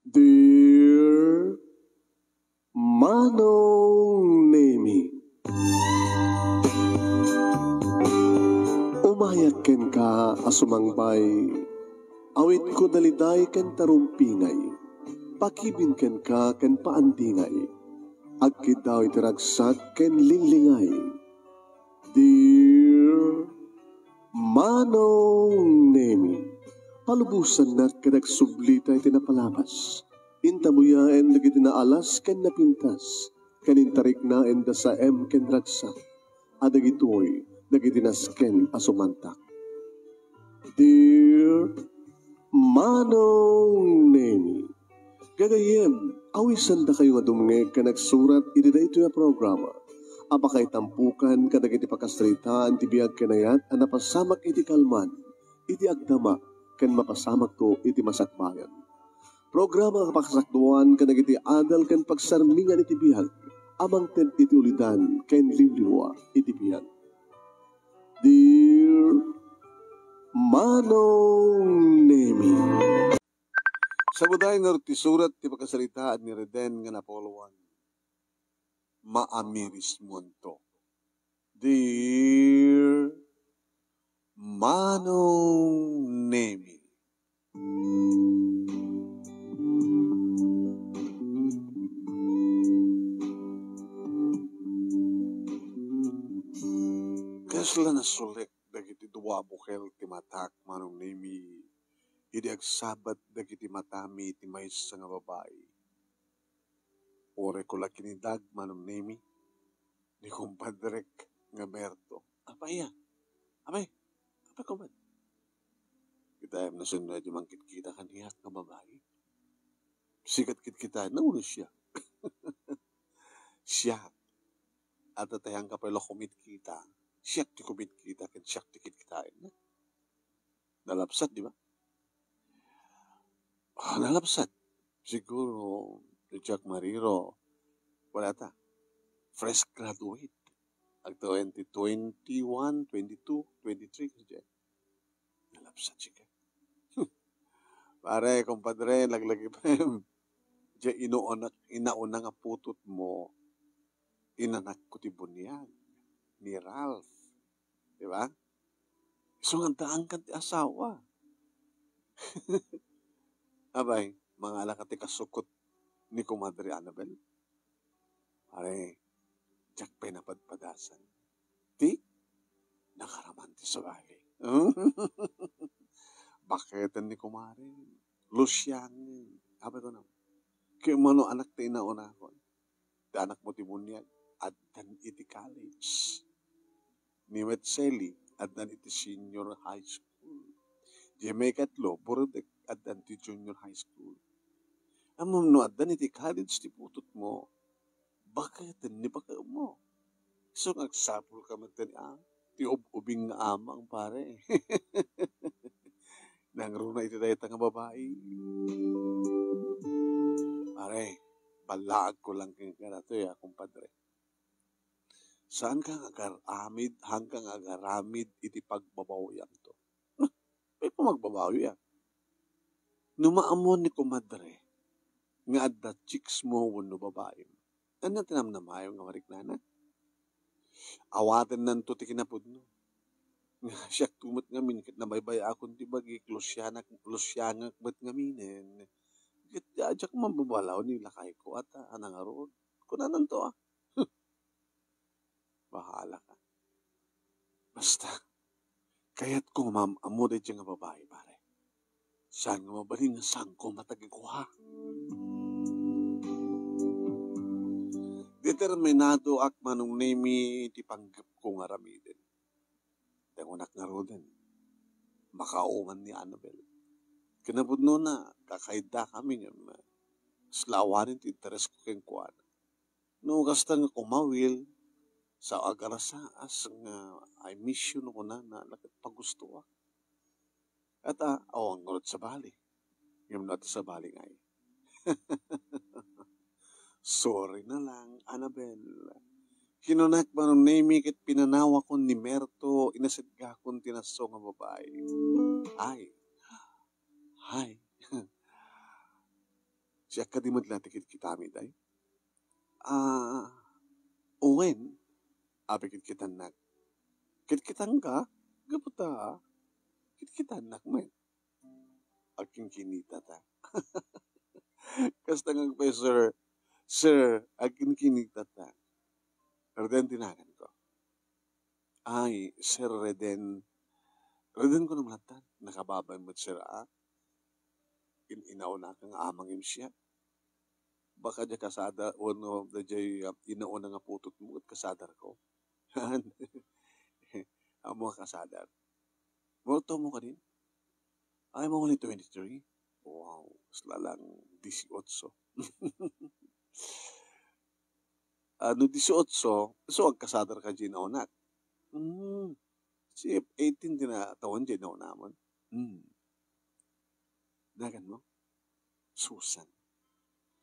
Dear Manong Nemi, umayak ken ka asumangbay, awit ko daliday ken tarumpingay, pakibin ken ka ken paandingay, agkid daw itiragsak ken linglingay. Dear Manong Nemi, palubusan na kadag sublita iti napalabas. Intamuyaen dagiti naalas ken napintas, kanintarik na enda sa ken ragsak, adagitoy dagiti nasken asumantak. Dear Manong Nemi, gagayem, awisan da kayo nga dumngeg ka nagsurat iti daytoy a programa. Apakay tampukan kadagiti pakasritaan ti biag kenayat a napasamak iti kalman, iti agdama ken mapasamak to iti masakbayan. Programa nga pakasakduan kadagiti adal ken pagsarmingan iti biag, amang ten iti ulidan ken liwliwa iti biag. Dear Manong Nemi, sa buday nga ti surat ti pakasaritaan ni Reden nga napoluan, maamiris monto. Dear Manong Nemi, kasla na sulik dagiti duwa bukel ti matak Manong Nemi, idi agsabat dagiti matami ti maysa nga babae. Ore ko lakinidag Manong Nemi, ni kumpadrek nga Berto. Apay ya? Apay kumad. Kita na sunod yung mangkit kita kaniyak nga babae. Sikat kit kita, naulo siya. Siya. At atayang kapalo kumit kita. Siyak ti kumit kita, ken siyak ti kit kita. Nalapsat, di ba? Nalapsat. Siguro, Jack Mariro, wala ta. Fresh graduate. Ag 2021, 22, 23 kasi dyan. Nalapsat siya. Pare, kumpadre, laglagi pa yun. Diyan inauna nga putot mo, inanak ko ti bunyag, ni Ralph. Di ba? So, nga daan ka ti asawa. Abay, mga alakati kasukot ni Kumadre Annabel. Pare, Jack pa napadpadasan. Ti, nakaraman ti sa bali. Baketan ni Kumare. Lusyang. Abay ko na. Kaya mano anak ti inauna ko. Ti anak mo ti bunyag. Addan iti college. Ni Metzeli. Addan iti senior high school. Di may katlo. Burodek. Addan ti junior high school. Amam no addan iti college ti putot mo. Baketan ni baka mo. So nagsapul ka magtani ti ubing nga amang pare. Nangruna iti dayta nga babae. Pare, balaag ko lang kaya to ya, kumpadre. Saan kang agaramid, hanggang agaramid iti pagbabaw yan to? May pumagbabaw yan. Numaamon ni kumadre, nga adda chicks mo wano babae. Ano tinamnamayo nga mariklana? Awaten nan to ti kinapod no. Siya tumot nga minikit na baybay akong ti bagi lusyangak ba't nga minen. Ajak mambabalaw nila kay ko at anang aroon. Kunanan to Bahala ka. Basta, kayat ko amuday dyan nga babae pare. Saan nga mabaling nga saan ko matagin ko ha? Determinado ak Manong Nemi ti panggap ko nga ramiden. Tangunak nga roden, makaungan ni Annabel. Kinabudno na, kakaida kami nga, slawanin ti interes ko keng kuwan. No, kasta nga kumawil, sa agarasaas nga, ay mission ko na lakit pagusto ako. At ang ngurot sa bali. Yung nato sa bali nga Sorry na lang, Annabel. Kinunak Manong Nemi kit pinanawa ko ni Merto, inasidga kong tinaso nga babae. Ay. Siya kadimad lang tikit kitami day. Uwen, apikit kitanak. Kitkitan ka, gaputa, kitkitanak man. Aking kinita ta. Kasta nga pa, sir, aking kinita ta. Reden tinagan ko. Ay, sir, Reden ko naman latan. Nakababay mo, sir, inauna kang amang siya. Baka dya kasada, no, da dya inauna nga putot mo at kasadar ko. Ang mga kasadar. Moto mo ka din? Ay, mo only 23? Wow, slalang 18. Ano 18, so ang kasadar ka dyan naunat. Si 18 din na taon dyan naunamon. Dagan mo? Susan.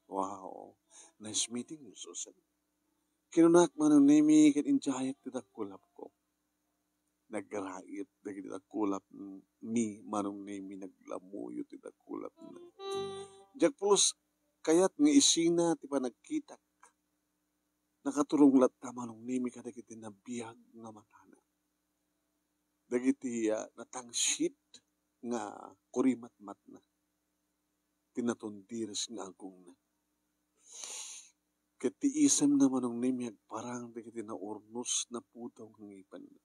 Wow, nice meeting you, Susan. Kinunak man ang name kat injayat tidak kulap ko. Nagrait, dagiti kulap mi manong name naglamuyo tidak kulap na. Jak plus kayat nga isina ti pa nagkitak. Nakaturong latta manong name kadagiti nabiyag nga matana. Dagiti natangshit nga kurimat-mat na. Tinatundiras nga agong na. Katiisam naman ng nimyag parang dagiti na urnos na putaw ng ipan na.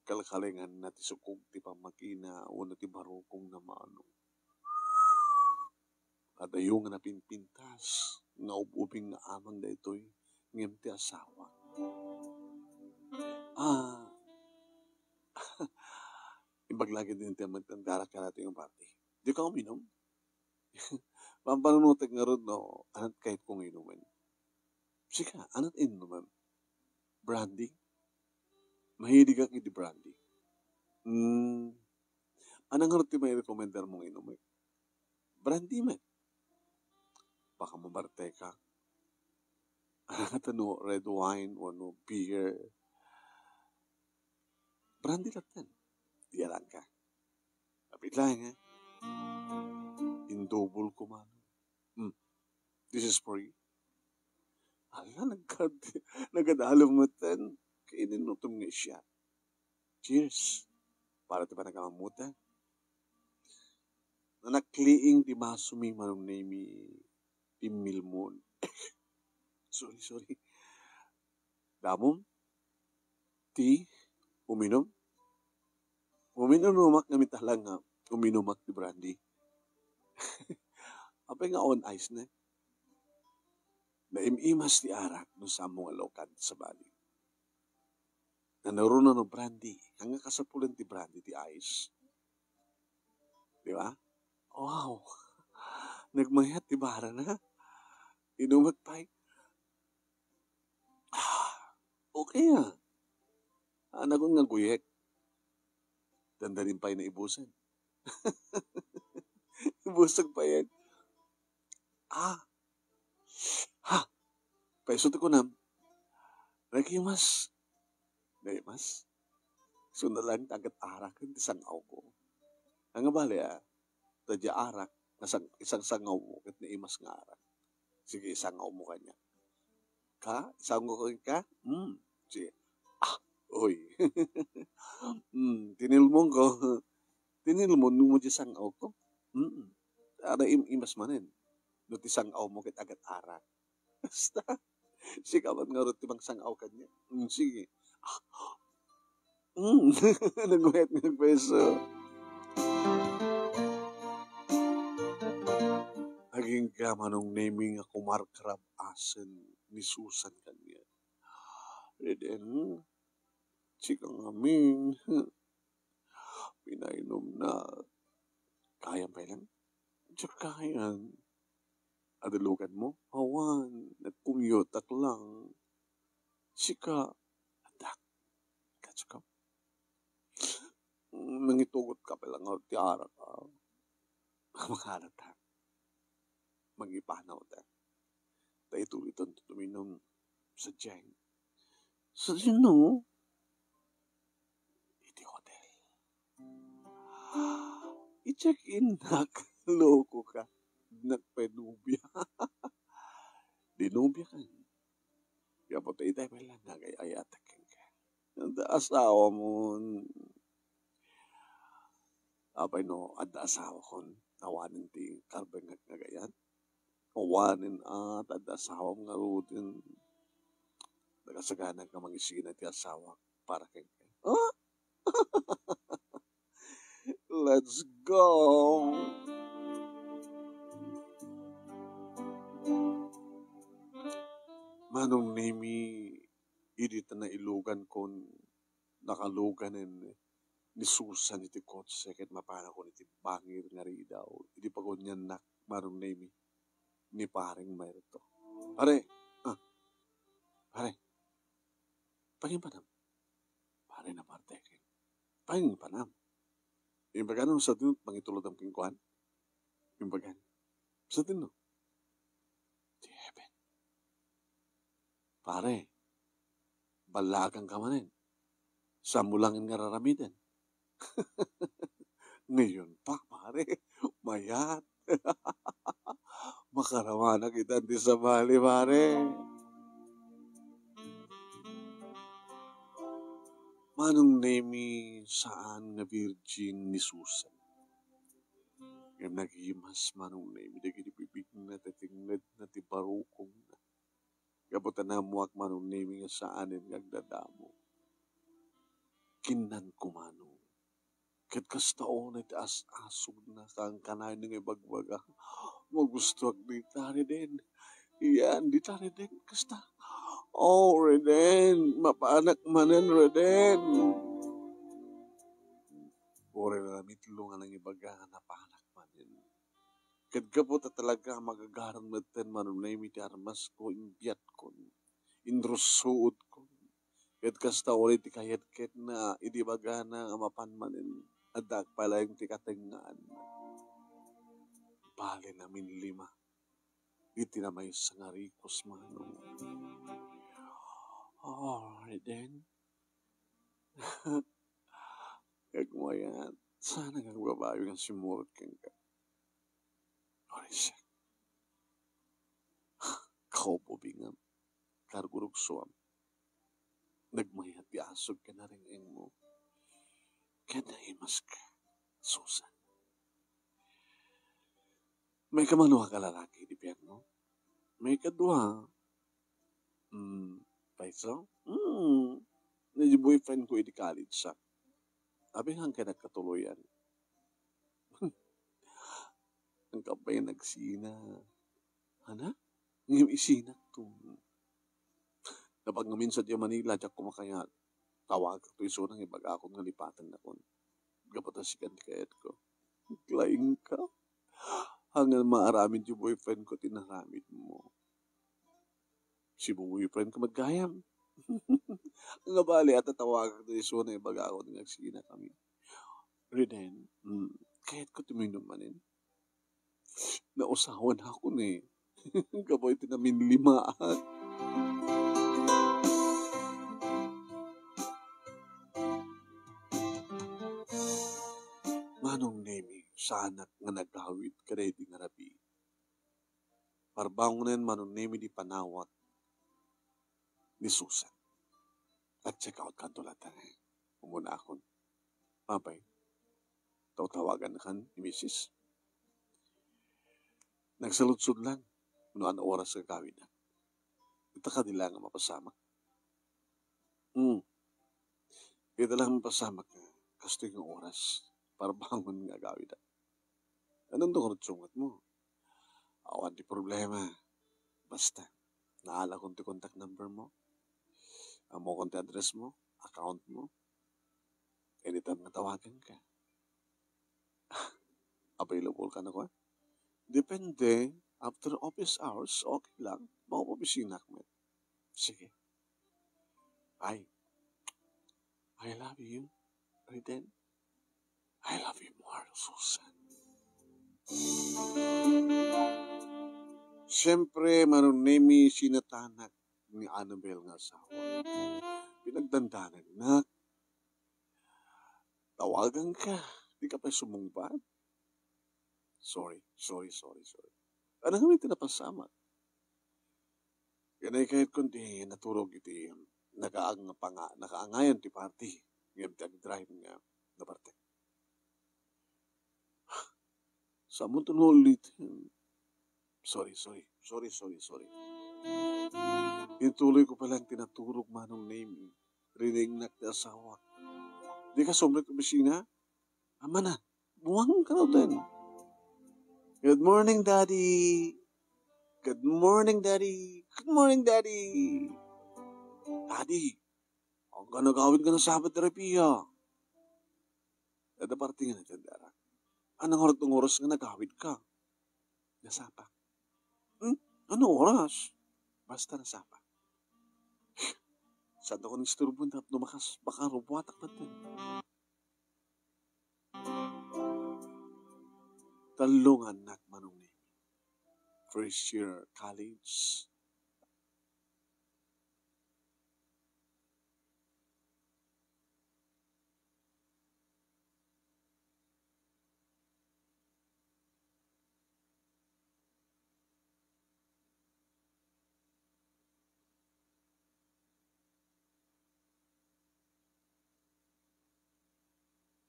Kalakalingan na ti sukog ti pamakina o na ti barukong na manong. Kadayong na pinpintas nga ububing na amang na ito'y ngem ti asawa. Ibaglagi din ti magtandara ka natin yung party. Di ka uminom? Pampanunutek nga ron, no, anat kahit kong inuman. Sika, anat inuman? Brandy? Mahilig ka kiti brandy. Anong nga rin may recommender mong inuman? Brandy man. Baka mabarte ka. Ano, red wine o no, beer. Brandy lang yan. Di lang ka. Kapit lang, in double ko man. This is for you. Ala, nagadalaw mo tan. Kainin mo itong siya. Cheers. Para ito pa nagkamamutan. Nanakliing di masumi manong name Imilmon. Sorry. Damom? Ti? Uminom? Uminumak na mitalang nga. Uminumak di brandy. Apay nga on ice na. Naimimas di arak no sa mga lokad sa bali. Na naroon na no brandy. Hanga kasapulan ti brandy ti ice. Di ba? Wow. Nagmayat ti bara na. Inumat pa. Okay Anak ko nga guyek. Dandarin pa na ibusan. Ibusag pa yan. Paisot ko na. Nakimas. Naimas. So na lang tagat arak ang sangaw ko. Ang bali tadya arak, isang sangaw mo, at naimas nga arak. Sige, isangaw mo kanya. Isangaw ko ka? Sige. Uy. Tinilmong ko. Tinilmong mo dyan sangaw ko? Ada imas manin. Nuti sangaw mo kit agat arak. Basta. Sikaman nga rin timang sangaw kanya. Sige. Nagwet ng peso. Naging kamanong naming ako markrab asen ni Susan kanya. And then, sikang amin, pinainom na kaya pa lang. Diyan kayan. Adalugan mo, awan, nagkumyotak lang. Sika, adak, katsukap. Nangitugot ka pa lang, tiara ka. Makalat ha. Mag-ipanaw ta. Tayo tulitan tuminom sa Jeng. Sa sino? Iti hotel. I-check in na. Loko ka. nagpanubya. Dinubya ka. Kaya po tayo tayo lang nagayayatakin ka. Ang asawa mo, apay no, ada asawa ko, awanin ti karbeng nagayan. Awanin at ada asawa nga rutin. Nagasaganan ka mangisina ti asawa para kay oh, let's go! Manong nemi, idita na ilugan kon nakaluganin ni Susan iti kotse ket mapana ko iti bangir nga ri daw. Iti pagunyan nak manong nemi ni paring mayroto. Pare, pare, paging panam. Pare na parte ken. Paging panam. Imbaga no sa tinut pangitulod ang kingkuan. Imbaga sa tinut. Ti heaven. Pare, balagang ka manin. Sa mulangin nga raramiden. Ngayon pa, pare, mayat. Makarama na kita di sa bali, pare. Manong nemi saan nga virgin ni Susan. Yung naghimas manong nemi, dagiti bibig na tatingad na ti barukong na. Kabutan na muak manong nemi nga saanin ngagdadamo. Kinan kumanong. Ket kastao na iti asog na kang kanay ng ibagbaga. Magustuak di tari din. Iyan, di tari din. Kasta. Oh, Reden. Mapaanak manen, Reden. Ore na mitlo nga ng ibaga na paanak manen. Ket kaputa talaga magagaran maten manunay mi ti armas ko imbiyat kon. Indrosuod kon. Ket kasta ore ti kayat ket na idibaga na amapan manen. Adak pala yung ti katengaan. Bale namin 5. Iti na may sangarikos manong. Oh, Reden. Kagmayan. Sana nga babayo ng simurot kang ka. Orisek. Kaupo bingam. Kargurug suam. Nagmayat asog ka na rin mo. Kaya naimas ka, Susan. May kamanuha ka lalaki, di Pierno? May kadua. Paiso? Nadi boyfriend ko iti college sa. Abi hang ka nagkatuloyan. Ang kapay nagsina. Hana? Ngayon isinak to. Napag ngamin sa Diya Manila, diyak kumakayat. Tawag ko iso nang ibaga akong nalipatan na kon. Gapatasikan kayat ko. Klaing ka. Hanggang maaramin yung boyfriend ko, tinaramid mo. Si boyfriend ko magkayam. Ang abali at tatawagan ko iso nang ibaga ako nang nagsina kami. Reden, kahit ko tuminom manin. Nausawan ako na eh. Kaboy tinamin 5. Manong nemi, sanak nga naghawid kada iti nga rabi. Parbangunan manong nemi di panawat ni Susan. At check out kanto latan eh. Umuna akon. Mabay, tawagan na kan ni Mrs. Nagsaludsud lang. Noon oras ka gawin na. Ito ka nila nga mapasama. Ito lang mapasama ka. Kasto yung oras. Para bangon nga gawin na. Anong doon sungat mo? Awan di problema. Basta, naala kong ti contact number mo. Mo kong ti address mo. Account mo. Anytime nga tawagan ka. Available ka na ko? Depende. After office hours, okay lang. Maupapisina ko. Sige. I love you. Reden. I love you more, Susan. Siyempre, manunemi sinatanak ni Annabel nga asawa. Pinagdandanan na. Tawagan ka. Di ka pa sumungbat. Sorry. Ano kami tinapasama? Kanay kahit kundi naturog iti nakaangayan ti party. Ngayon drive nga na parte. Sa mo to ulit. Sorry. Ituloy ko palang tinaturog manong name. Rinig na asawa. Di ka sobrang kubisina? Ama na, buwang ka na din. Good morning, Daddy. Good morning, Daddy. Good morning, Daddy. Daddy, ang ganagawin ka ng sabat terapiya. Ada parte nga na tandara. Anong oras nga nagawid ka? Nasapa. Ano oras? Basta nasapa. Saan ako nisturbo na lumakas? Baka rubuatak natin. Talungan anak manong name. First year college.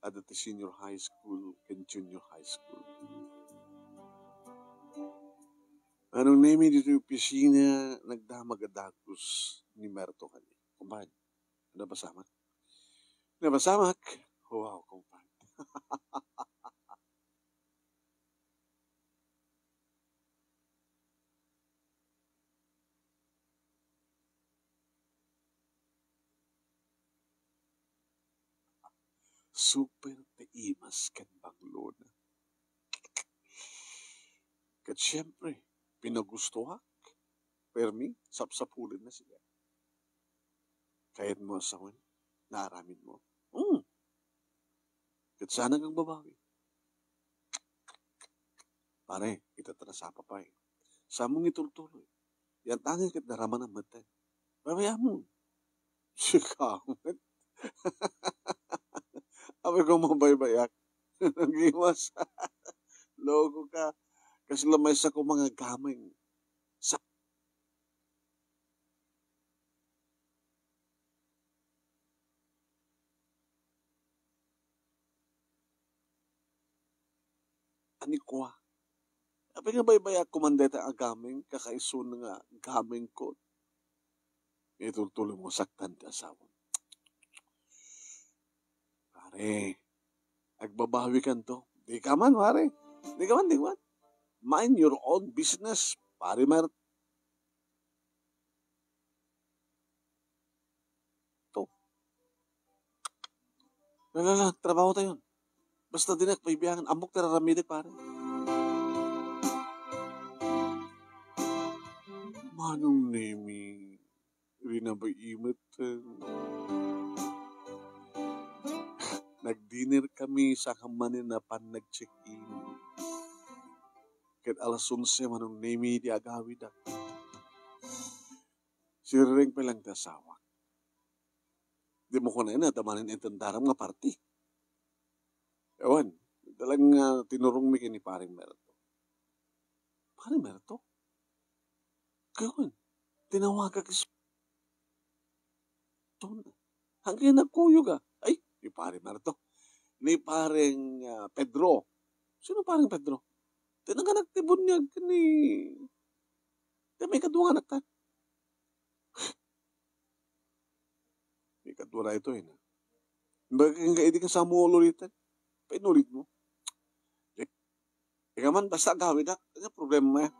At the senior high school and junior high school. Anong name dito yung pisina nagdamag-adagos ni Merto kani? Kumpad, nabasamak? Nabasamak? Wow, kumpad. Super taimas kan banglona. Kat siyempre, pinagustuhak. Permi, sapsapulin na sila. Kahit mo asawan, naaramin mo. Kat sana kang babawi. Pare, itatrasapa pa eh. Samong itultuloy. Yan tangin kat naraman ang mata. Babaya mo. Sikamit. Abe ko mabaybayak. Nagiwas. Logo ka. Kasi lamay sa ko mga gamay. Sa anikwa. Abe nga baybayak kumandeta ang gaming. Kakaiso na nga gaming ko. Itultuloy mo saktan ka asawa. Pare, agbabawi kan to. Di ka man, pare. Di ka man. Mind your own business. Pare, mer. To. Lala, trabaho tayo. Basta dinak, paibiyangan. Amok tararamide, pare. Manong nemi. Rinabay imit. Nag-dinner kami sa kamanin na pan nag-check-in. Kahit alas 11 manong nemi di agawid ako. Sirring pa lang tasawa. Di mo ko na ina, damanin intandaram nga party. Ewan, talagang tinurong mi kini paring Merto. Paring Merto? Kawan, tinawaga kis hanggang nagkuyo ka. Ay, ni paring Merto. Ni paring Pedro. Sino paring Pedro? Tinang nagtibon niya kani. May kadwa anak ta. May kadwa na ito eh. Bagay hindi ka sa mo ulitin. Painulit mo. Ika man, basta gawin na. Ano problema mo yan?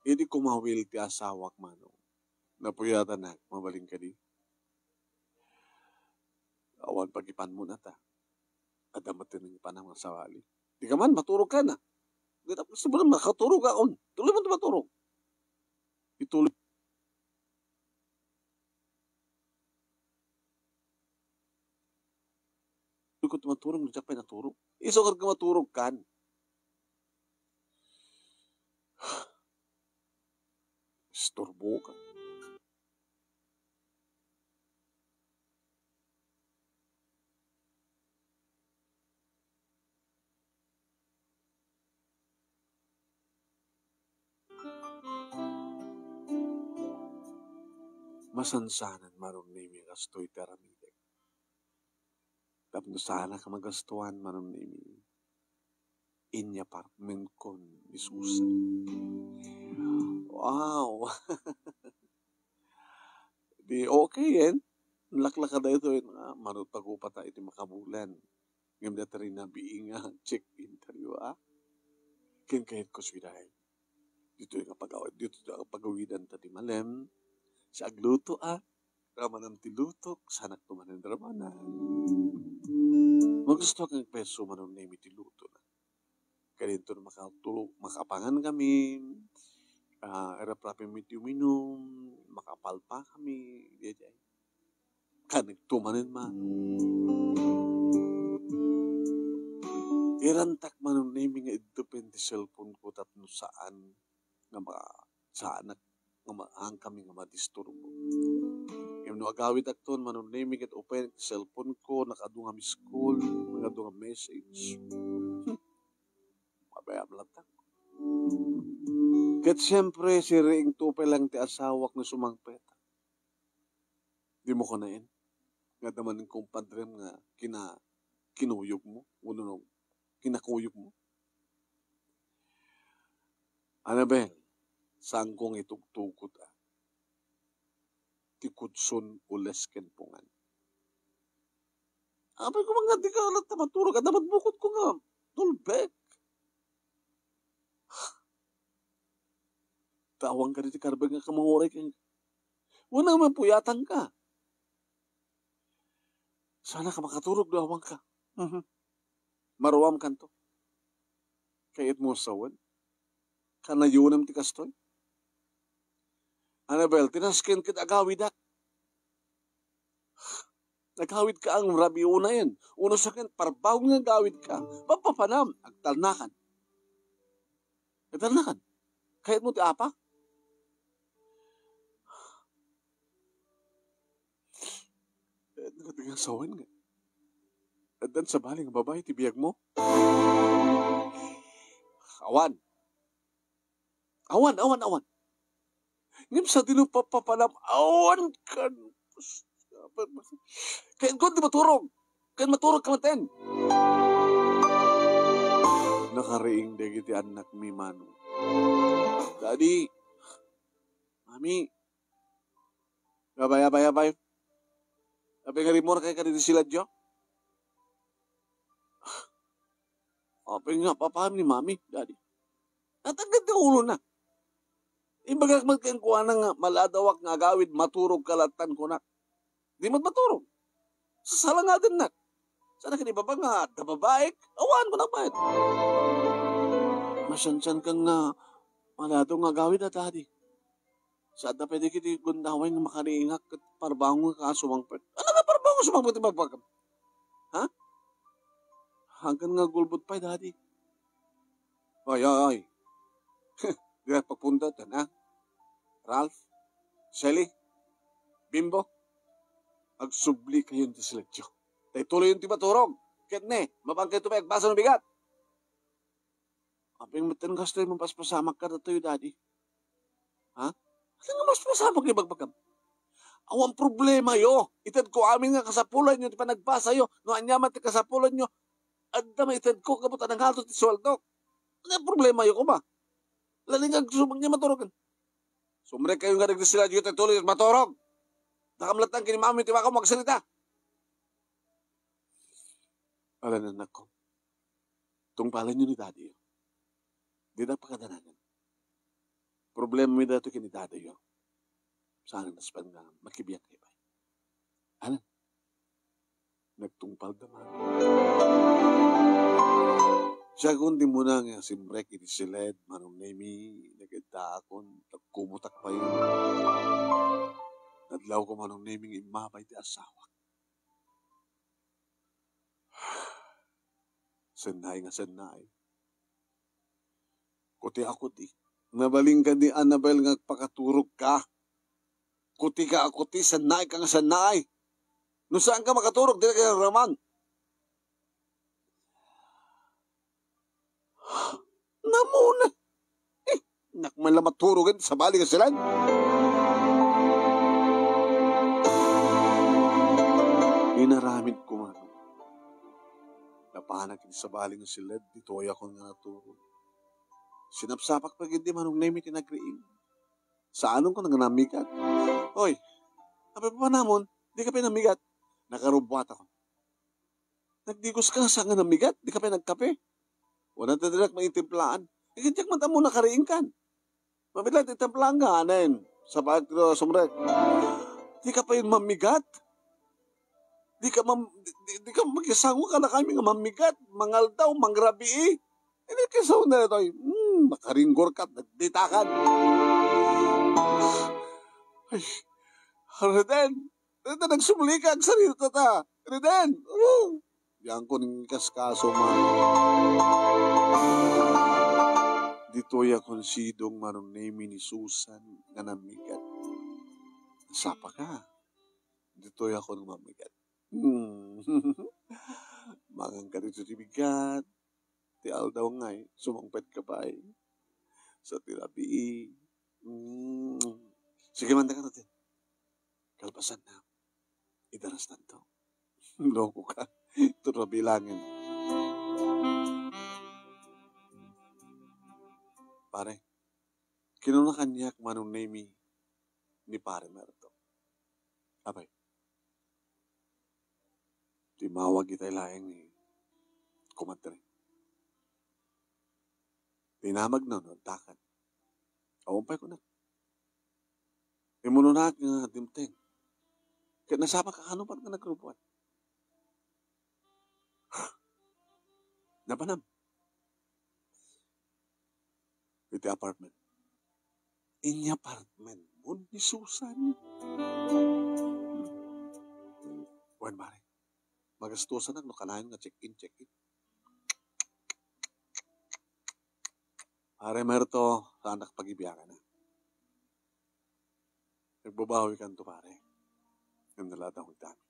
Hindi kumawil ti asawak manong. Napuyatan na, mabaling ka di. Awan pagipan mo na ta. Adamatin ng panang sawali. Di ka man, maturog ka na. Gusto mo na makaturog ako. Tuloy mo maturog. Ituloy. Ko maturog, nandiyak pa naturog. Iso ka maturog kan. Istorbo ka. Masansanan maron nimi kastoy teramide. Tapno sana ka magastuhan maron nimi inya apartment kon isusa. Wow! Di okay yan. Laklaka da ito yun. Manot pag-upata iti makabulan. Ngayon dati rin na biinga check interview. Kin kahit ko swidahin. Dito yung kapagawidan tati malem. Sa agluto ramanam ti lutok. Sanak tumanin ramanan. Magusto kang peso manon name ti luto na. Kaya dito na makapangan kami. Era prapi minum. Makapalpa kami. Diyan. Kanagtumanin man. Irantak man ang naming nga idupin ti cellphone ko tapno saan nga ang kami nga madisturbo. Yung no agawid akton man ang naming it open ti cellphone ko nakadunga mi school, nakadunga message. Mabayam latak. Kat siyempre si Ring tupe lang ti asawak na sumangpeta. Di mo ko na yun. Nga naman ng kumpadrem nga kinuyog mo. Uno kinakuyog mo. Annabel, saan kong itugtugot Tikudson ulesken pungan. Abay ko mga di ka alat na maturog. Dapat bukod ko nga. Tulbek. Tawang ka rin ti karbag nga kamahuray ka. Wala naman puyatan ka. Sana ka makaturog dawang ka. Maruam kanto. Kayat mo sawan. Kanayunam ti kastoy. Annabel, tinaskin kit agawid ak. Nagawid ka ang rabi una yan. Uno sa akin, parbaw nga gawid ka. Papapanam, agtalnakan. Agtalnakan. Kayat mo ti apa? Nagatigang sawan nga. At dan sa baling babae, tibiyag mo. Awan. Ngim sa papapanam, awan ka. Kaya ko di maturog. Kaya maturog ka maten. Nakariing dagiti anak mi manu. Daddy, mami, abay. Abay nga rimor kay kaniti sila dyo. Abay nga, papaham ni mami, daddy. Natagad ka ulo na. Ibagak magkangkuha na nga, maladawak nga gawid, maturog kalatan ko na. Di maturog. Sasala nga din na. Sana kinibaba nga, dababaik, awan ko na ba? Masyansan kang nga, malado nga gawid at daddy. Saan na pwede kiti gundaway nga makariingak at parbango nga sumangpet. Ano nga parbango sumangpet yung magbagam? Ha? Hanggang nga gulbot pa, daddy. Ay. Di na pagpunta, ha? Ralph? Shelly? Bimbo? Agsubli kayo yung tisilagyo. Tay tuloy yung tibaturog. Kaya mabangkay ito pa, basa ng bigat. Aping matan gasto yung mampaspasamak ka na tayo, daddy. Ha? Ano nga mas pasamak yung bagbagam? Awang problema yo. Itad ko amin nga kasapulan nyo, di pa nagbasa yo. No, anyaman ti kasapulan nyo. Anda may itad ko, kabuta ng hato ti sweldo. Ano problema yo ko ba? Laling ang sumang niya maturogan. Sumre kayo nga nagdasila dito at tuloy at maturog. Nakamlatang kinimami tiba ko magsalita. Alam na ko. Tungpalan nyo ni daddy. Di na pakadanagan. Problema mi dato kini daddy. Sana naspan nga makibiyak kayo ba? Alam. Nagtungpal naman. Siya kundi mo na nga simbrek iti siled, manong nemi, nagadaakon, nagkumutak pa yun. Nadlaw ko manong nemi ng imabay ti asawa. Senay. Kuti ako di. Nabaling ka di Annabel nga pakaturog ka. Kuti ka akuti, sanay ka nga sanay. No saan ka makaturog, di na ka raman. Namuna. Nakman lang maturogan sa bali ka sila. Inaramid ko man. Napahanak sa bali nga sila, dito ay ako nga naturog. Sinapsapak pag hindi manong name itinagriin. Sa anong ko nanganamigat? Hoy, apa pa namon, di ka pinamigat. Nakarubwat ako. Nagdigos ka sa nga namigat, di ka pinagkape. Wala na direct maitimplaan. Ikityak mata mo nakariin kan. Mabilat itimplaan ka, anen. Sa pagkiro, sumrek. Di ka pa yun mamigat. Di ka magisango ka na kami nga mamigat. Mangal daw, mangrabi. Hindi kisaw na ito. Nakaringgor ka, nagditakan. Ay, Reden, nagsumuli ka ang sarito ta. Reden, yan ko ning kaskaso man. Dito ya konsidong marunemi ni Susan nga namigat. Sapa ka. Dito ya ko nang mamigat. Mangang ka dito tibigat. Ti aldaw ngay, sumangpet ka pa sa tirabi. Sige, manda ka natin. Kalpasan na. Idaras na to. Loko ka. Ito na bilangin. Pare, kinuna kanyak manong name ni Pare Merto. Abay, timawag itay laeng ni kumadre. Tinamag na no, takan. Awampay ko na. Imununak nga dimteng. Kaya nasama ka kanupat nga nagrupuan. Napanam. Iti apartment. Inya apartment mo ni Susan. Wan mare. Magastusan na no kanayon nga check-in. Pare Merto, sa anak pag-ibiyakan na. Nagbabawi ka to pare. Yung nalatang dami.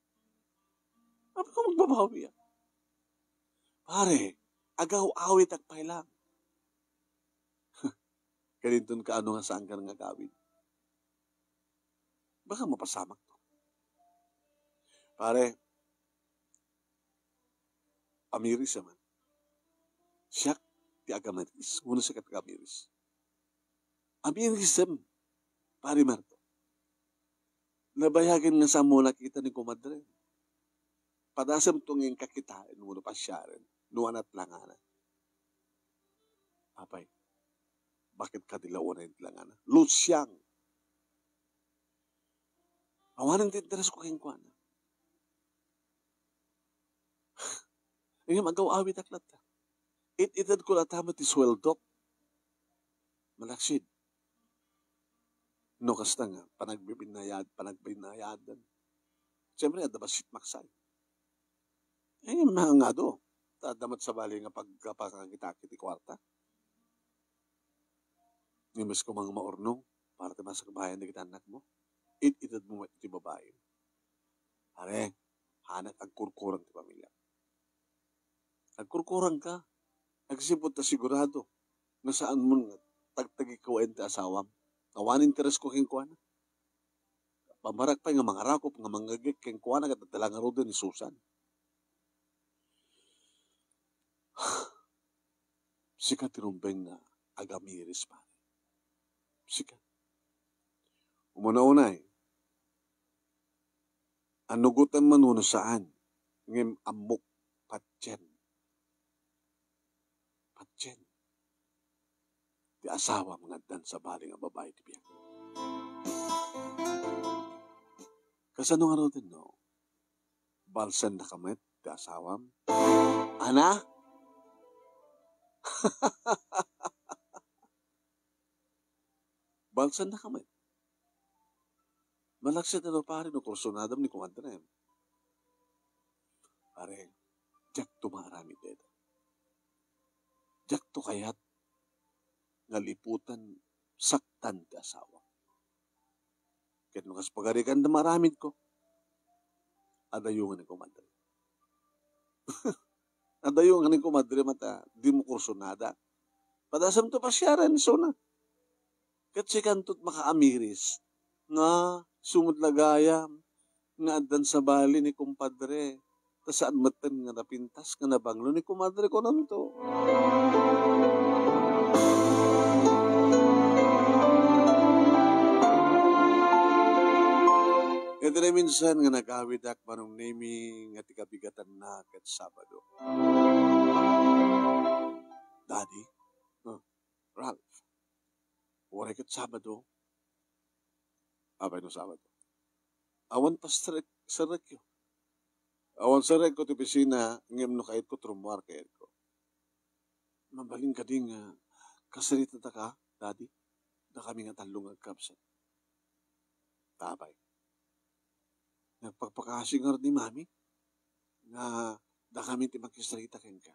Ano ka magbabawi yan? Pare, agaw-awit at pailang. Kanintun ka ano nga saan ka nga gawin. Baka mapasamak to. Pare, Amiris naman. Siya ti agamaris. Muna siya kat Amiris. Amirism, pare Merto. Nabayagin nga sa mula kita ni kumadre. Padasam tunging kakitain muna pa siya rin. Nuanat langana. Apay, bakit ka dilawan na langana? Lusyang. Awanan tinteres ko kayong kuwana. Ngayon magaw-awit aklat ta. Itad ko latama ti sweldok. Malaksid. No kasta nga, panagbinayadan. Siyempre, adabas sitmaksay. Ngayon mga nga do. Tadamat sa bali nga pagkapakakita kiti kwarta. Nimas ko mga maurnong para tayo sa kabayan na kita anak mo. Itad mo iti babae. Are, hanak agkurkurang ti pamilya. Agkurkurang ka. Nagsipot na sigurado na saan mo nga tagtagi kawain ti asawam. Awanin teres ko king kuwana. Pamarak pa nga mga rakop nga mga gig king kuwana at talang rodo ni Susan. Sika tirumbeng nga agamiris pa. Sika. Umuna-una anugutan man uno saan ngem amok patyen. Di asawa mga dan sa bali nga babae ti biyak. Kasano nga rin no? Balsan na kamit di asawam. Ana? Balsan na kamit. Malaksit na pare no kursunadam ni kumadrem. Pare, jak tumarami dito. Jak to kayat nga liputan saktan ti asawa. Ket no kas pagarikan da maramid ko, adayungan ni kumadre. Adayungan ni kumadre mata, di mo kursunada. Padasam to pasyaran so na. Ket sikantot makaamiris, nga sumudlagayam, nga addan sa bali ni kumpadre, ta saan matan nga napintas, nga nabanglo ni kumadre ko nanto. Ito na minsan nga nag-awid ak manong naming nga tikabigatan na kat Sabado. Daddy, Ralph, waray kat Sabado, abay no Sabado. Awan pa sarak yun. Awan sarak ko ti pisina, ngem no kahit ko trumwar kahit ko. Mabaling ka din nga, kasarita ta ka, Daddy, na kami nga talong agkapsat. Tabay. Nagpagpakasingar ni Mami, nga da kami ti magkisarita ken ka.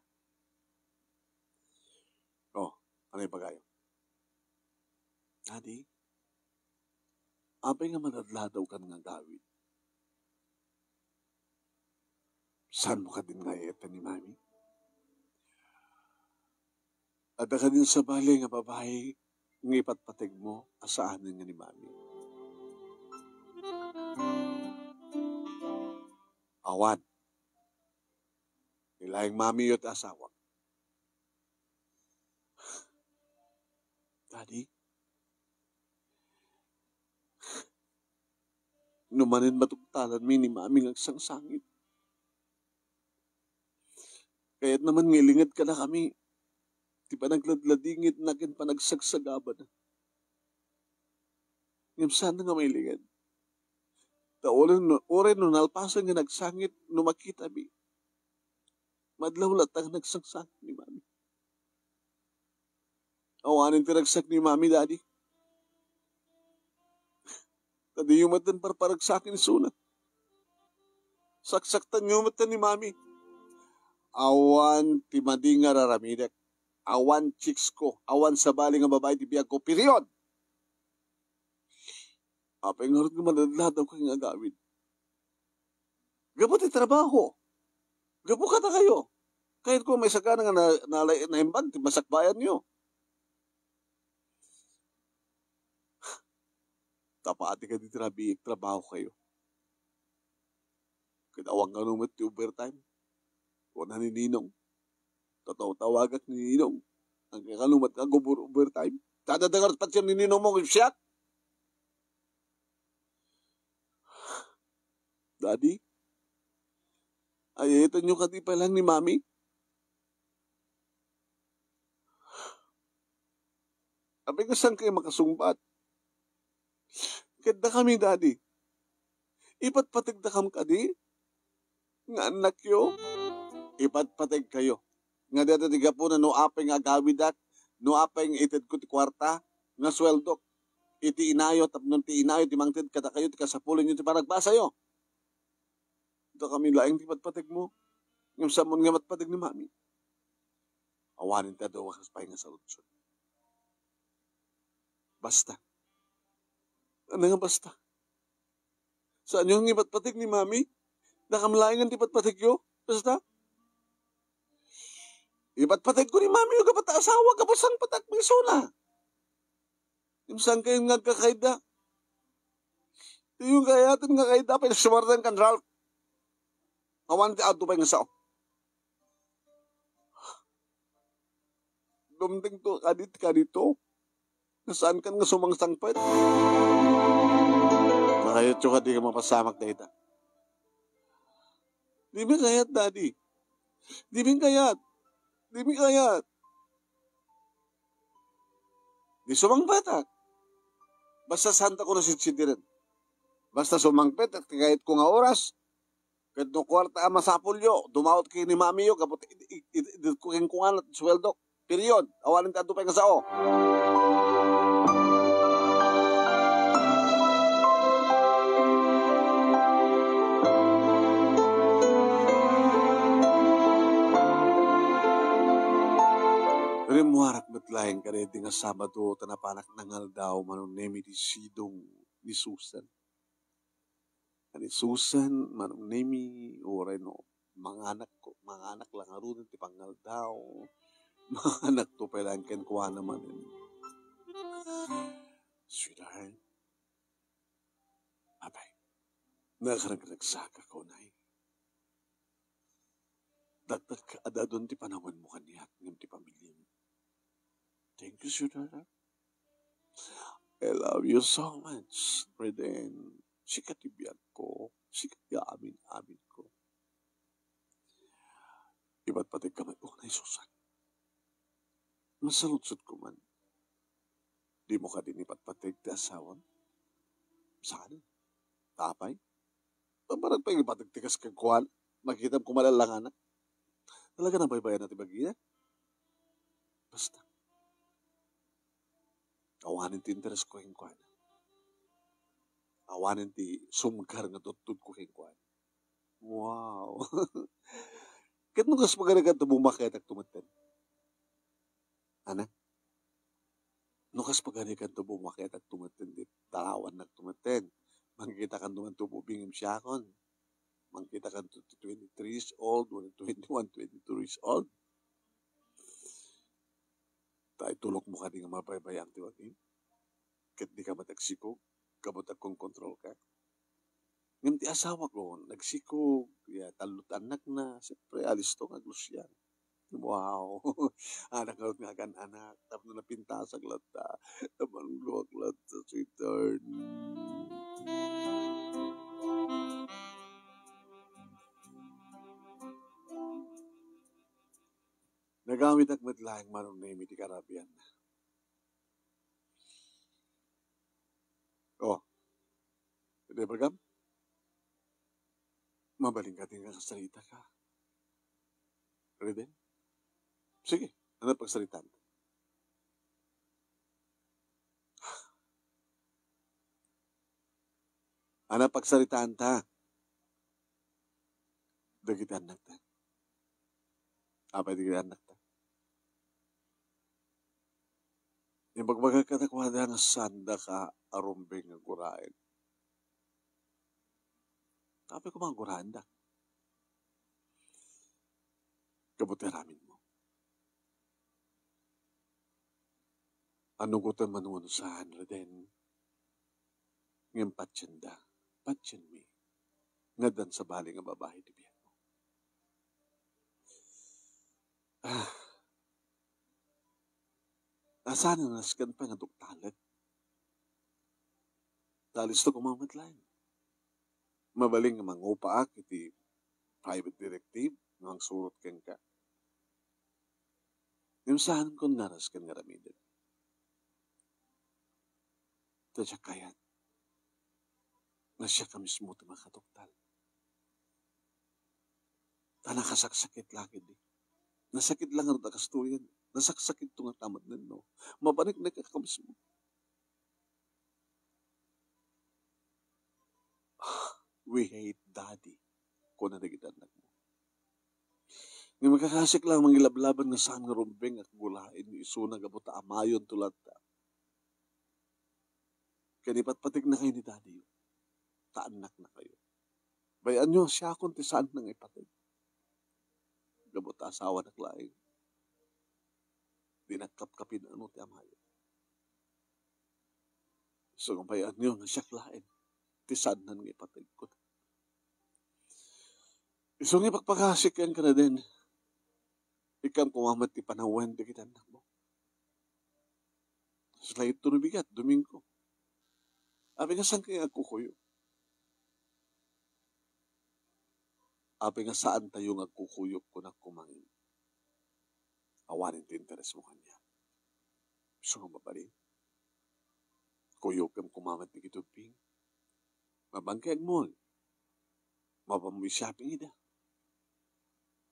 Oh, ano yung pagayo? Daddy, apay nga manadladaw ka nga gawin. Saan mo ka din nga ita ni Mami? At ka din sa bali nga babae, nga ipatpatig mo, asaan nga ni Mami. Awan. Ilayang Mami yo't asawa. Daddy, numanin matugtalan mi ni Mami ngagsang sangit. Kaya't naman ngilingit ka na kami. Di pa nagladladingit na kin pa nagsagsagaban. Ngam sana nga may lingid. Oren no nalpasan nga nagsangit no makita mi. Madlaw latang nagsangsak ni Mami. Awanin tinagsak ni Mami, Daddy. Tadi yung matan parparag sa akin suna. Saksaktan yung matan ni Mami. Awan ti madinga raramidek. Awan chicks ko. Awan sa bali nga babae ti biyag ko. Period! Apay nga rin nga manadladaw kayo nga gawin. Gabo ti trabaho. Gabo ka na kayo. Kahit kung may sagana nga naimbag, ti masakbayan nyo. Tapati ka di trabaho kayo. Kadawang nga naman ti overtime. O na ni Ninong. Tataw-tawagak ni Ninong. Ang kakalumat ka overtime. Tadadagar pa siya ni Ninong mo, siyak. Daddy, ayayitan nyo kati pa lang ni Mami. Apay ka saan kayo makasumbat? Kada kami, Daddy. Ipatpatig da kam kadi. Nga anak yo. Ipatpatig kayo. Nga dito tiga po na no apay nga gawidak. No apay nga itid ko ti kwarta. Nga sweldok. Iti inayo. Tapnon ti inayo. Ti mangtid kata kayo. Ti kasapulin nyo. Ti paragbasa yo. Ito kami laing ti patpatig mo. Ngam samon nga matpatig ni Mami. Awanin ta daw wakas pa nga sa lutsyon. Basta. Ano nga basta? Saan yung ipatpatig ni Mami? Nakamlaing ang ipatpatig yo? Basta? Ipatpatig ko ni Mami yung kapata asawa kapasang patak may suna. Yung saan kayong nagkakaida? Yung kayatin nga kaida pinagsumartan kan Ralph. Awan ti ato pa nga sao. Dumting to kadito. Nasaan kan nga sumangsangpet? Nakayot yung ka di ka mapasamak na ita. Di mi kayat, Daddy. Di mi kayat. Di sumangpetak. Basta santa ko na sitsidirin. Basta sumangpetak, kahit ko nga oras, kahit no kwarta masapulyo, dumawat kayo ni Mami yo, kapot kuking kungan at sweldo. Period. Awalin tato pa yung sao. Rin muharap na laing karedi nga Sabado tanapanak nangal daw manong nemi di sidong ni Susan. Ani Susan manong nemi oray no mga anak lang arunod ti pangal daw. Mga anak to pailan ken kuha naman. Sweetheart, abay, nakaragsaga ko na Dagdag ka ada doon ti panawan mo kaniyak ng ti pamilya mo. Thank you, sweetheart. I love you so much. Reden, si katibiyag ko, si katiamin-amin ko. Iba't pati kamay ko na Susan. Masalutsot ko man. Di mo ka din iba't pati ti asawan. Saan? Tapay? Pamarag pa yung iba't tikas kagkuhan. Makita mo kumalalangan na. Talaga na baybayan natin bagina? Basta. Awanin ti interes ko yung kuhan. Awanin ti sumkar nga tutut ko yung kuhan. Wow. Kat nung kas maganagan ito bumakit at tumaten. Ana? Nung kas maganagan ito bumakit at tumaten. Tarawan na tumaten. Mangkita kan naman ito bubingim siya kon. Mangkita kan 23 years old, 21, 22 years old. Tayo tulok mo ka di nga mabaybayang tiwagin. Kat di ka matagsikog, kabutag kong kontrol ka. Ngayon ti asawa ko, nagsikog, talut anak na, siyempre alis to nga Lucian. Wow. Anak nga kan anak, tapos na napintasag lata, naman luwag lata, sweetheart. Nagamit ak matlaing manong na imi ti Karabian. Oh, hindi ba gam? Mabaling ka din ka salita ka. Reden? Sige, ano pagsalitan? Ano pagsalitaan ta? Dagitan anak ta. Apa dagitan anak ta? Yung pagbaga ka nakwada nga sanda ka arumbing nga gurain. Tapi ko mga gurain da. Kabuti ramin mo. Ano ko ito manunusahan Reden? Ngayon patyan da. Patyan mi. Nga dan sa bali nga babae di biyan mo. Nasaan na naskan pa nga duktalat? Talis to kumamatlain. Mabaling nga mangupaak iti private directive ng surot ken ka. Yung saan kong naras kan nga ramidin. Tadya kayat. Na siya ka mismo iti makatuktal. Tanakasaksakit lagi di. Nasakit lang ang takastuyan. Nasaksakit ito nga tamat na no. Mabanik na ka mismo. We hate daddy. Kung nanagitan na mo. Nga magkakasik lang mangilablaban nga saan nga rumbeng at gulain. Isuna gabuta amayon tulad ta. Kaya patik na kayo ni daddy. Taanak na kayo. Bayan nyo siya kung tisaan nang ipatig. Gabuta asawa na klaing. Dinagkap-kapin ano ti amayon. So kung bayan nyo nga siya klaing. Tisaan nang ipatig ko. So nga pagpakasik yan ka na din. Ikam kumamat ti panawan ti kita anak mo. Sila ito nabigat, Domingo. Abi nga saan kaya agkukuyo? Abi nga saan tayo agkukuyok ko na kumangin? Awanin ti interes mo kanya. So nga mabali. Kuyok kam kumamat ni kituping. Mabangkag mo. Mapamoy shopping ida.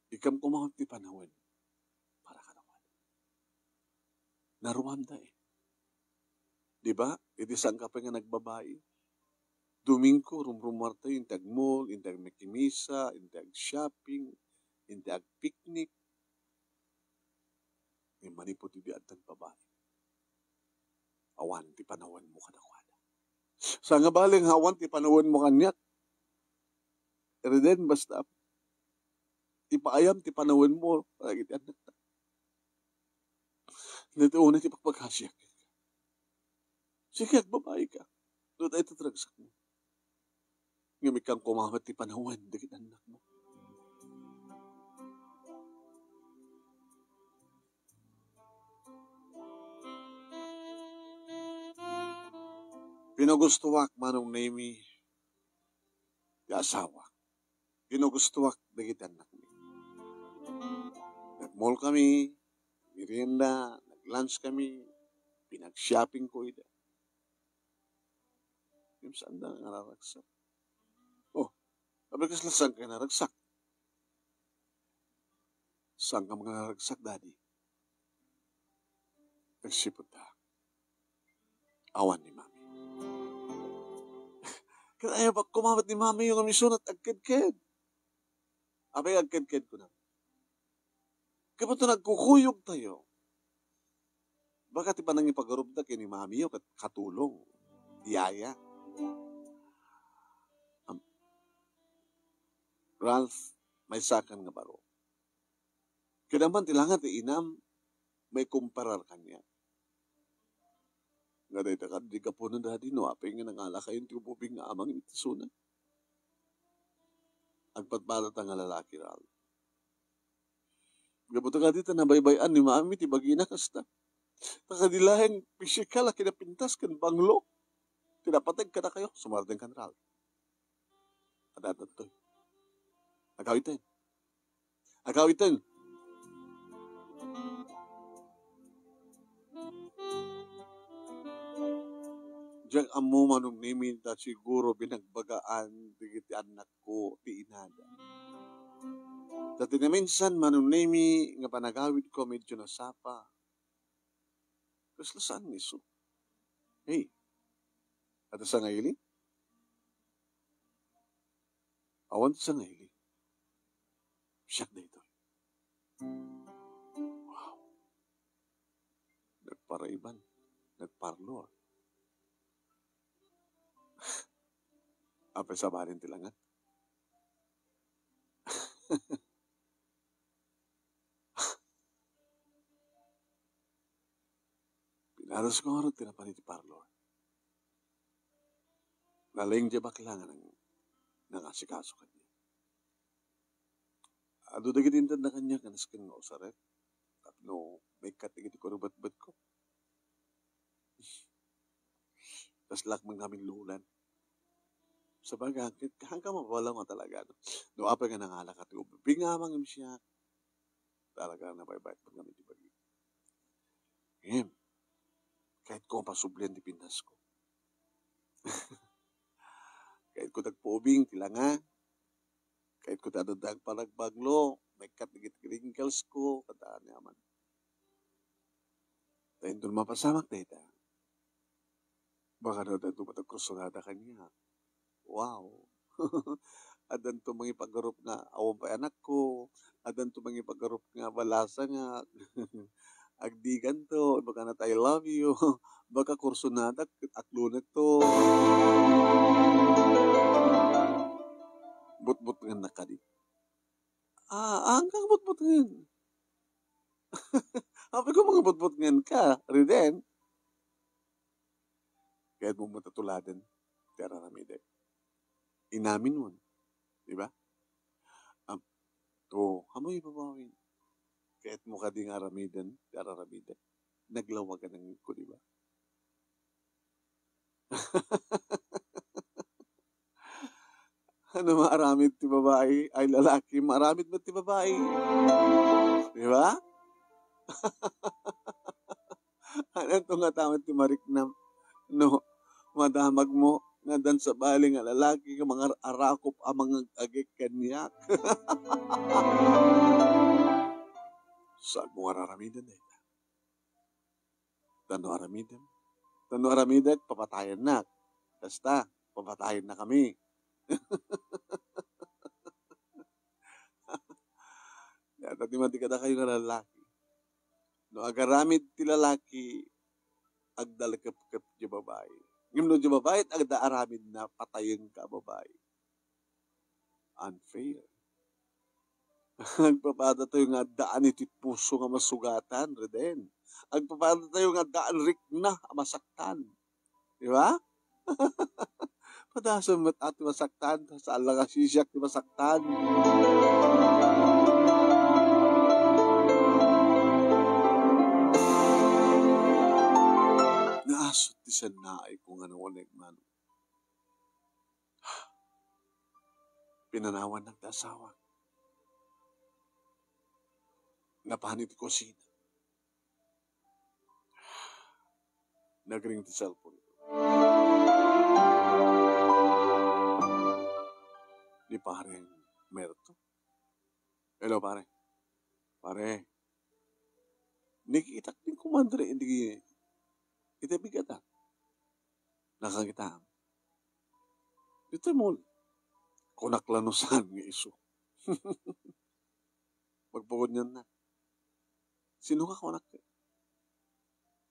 Ikam kumamat ti panawan. Para ka naman. Naruam da eh. Diba? Iti saan ka pa nga nagbabae. Domingo, rumrumar tayo, intag mall, intag makimisa, intag shopping, intag picnic. May manipod di atan babae. Awan, ti panawan mo kadakwada. Sa nga baling hawan, ti panawan mo kanyak. Erden, basta ipaayam, ti panawan mo. Lagi ti anak ta. Dito una ti pagpagkasyak. Sige, babae ka. Doon tayo tatragsak mo. Ngamit kang kumawat ti panawan, dikit anak mo. Pinugustuwak manong nemi di asawa. Pinugustuwak dagiti anak mi. Nag-mall kami, merienda, nag-lunch kami, pinag-shopping ko ida. Yung saan na nararagsak? Oh, sabi ka saan ka naragsak? Saan ka mga naragsak, daddy? Nagsipot ta. Awan ni mami. Kaya ba kumawat ni mami yung amisunat agked-ked? Abay agked-ked ko na. Kaya ba ito nagkukuyog tayo? Baka ti pa nang ipag-arubda kay ni mami yung katulong. Iyaya. Ralph, may sakan nga baro. Kaya naman tilangan ti inam, may kumparar kanya. Nga dahi takad, di ka po na dadi, no? Apay nga nangala kayo, ti ububing nga amang itisuna. Agpatbalat ang lalaki, Ralph. Gabuta ka dito, nabaybayan ni mami, ti bagina kasta. Takadilaheng pisikal, kinapintas, kan banglo. Tinapatag ka na kayo, sumardeng kan Ralph. Adatan to. Agawitin. Agawitin. Diyan amo manong nimin ta siguro binagbagaan digiti anak ko ti inada. Dati na minsan manong nimi nga panagawid ko medyo nasapa. Kasla saan niso? Hey, ada sa ngaili? Awan sa ngaili. Siyak na ito. Wow. Nagparaiban. Nagparlor. Apa sa barin tilangan? Pinaros ko nga rin tinapan iti parlor. Naling di baklangan ng asikaso kanya. Ado dagit intad na kanya kanaskin nga usaret. Tapno may katigiti ko rubat-bat ko. Tas lakmang namin lulan. Sa bagay, hanggang mawala mo talaga. No, apa nga nangalak at bingamang yung siya. Talaga na baybayat pag namin di bagi. Ngayon, kahit ko pasublian di Pinas ko. Kahit ko nagpubing, tilangan. Kahit ko tadadag palagbaglo, may katigit wrinkles ko, kataan naman. Dahil doon mapasamak na ita. Baka na doon matagkursunada kanya. Wow. Adan to mga ipagarup nga awang pa anak ko. Adan to mga ipagarup nga balasa nga. Agdigan to. Baka na I love you. Baka kursunada aklunet to. But nga nakadi. Hanggang but nga. Habi ko mga but nga ka. Riden. Kahit mo matatuladan. Tera ramide. Inamin mo. Diba? Hamoy babawin. Kahit mo ka di nga ramidan, tera ramidan. Naglawa ka ng ko, diba? Ano maaramid ti babae ay lalaki, maaramid mo ti babae. Diba? Ano ito nga tama ti mariknam? No, madamag mo nga dan sa bali nga lalaki nga mga arakop amang agik kanyak. Saan mo araramidan eh? Tano aramidan? Tano aramidan, papatayan na. Basta, papatayan na kami. Dati mati kada kayo nga lalaki. No agaramid ti lalaki, agdalakap-kap di babae. Ngim no di babae, agda aramid na patayin ka babae. Unfair. Agpapada tayo nga daan iti puso nga masugatan, reden. Agpapada tayo nga daan rik na masaktan. Di ba? Padasa mat at masaktan, sa Allah nga sisyak ti masaktan. Naasot ti sanay kung ano ulit man. Pinanawan ng tasawa. Napanit ko sina. Nagring ti cellphone. Ni pareng Merto. Hello pare. Pare. Nikitak din kumandre. Hindi kita bigatan. Nakakita. Ito mo. Kunaklanusan ng iso. Magpagod niyan na. Sino ka kunak?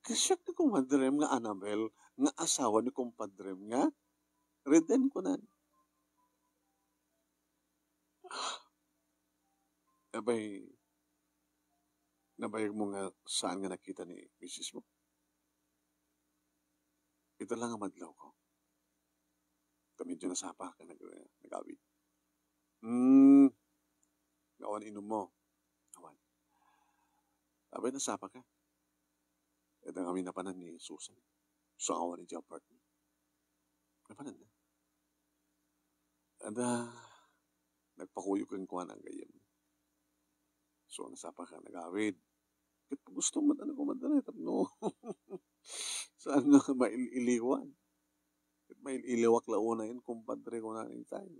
Kasi ni kumadrem nga Annabel, nga asawa ni kumpadrem nga, reden ko na. Nabayag mo nga saan nga nakita ni Mrs. mo? Ito lang ang madlaw ko. Medyo nasapa ka nag-awit. Gawan inom mo. Gawan. Abay nasapa ka. Ito ang amin napanan ni Susan. So awan ni Joe partner. Napanan na. Nagpakuyo kang kuha ng gayam. So nasapa ka nag-awit. Kaya gusto mo ko madala. No. Saan nga maililiwan? Maililiwak launa yun, kumpadre ko na rin tayo.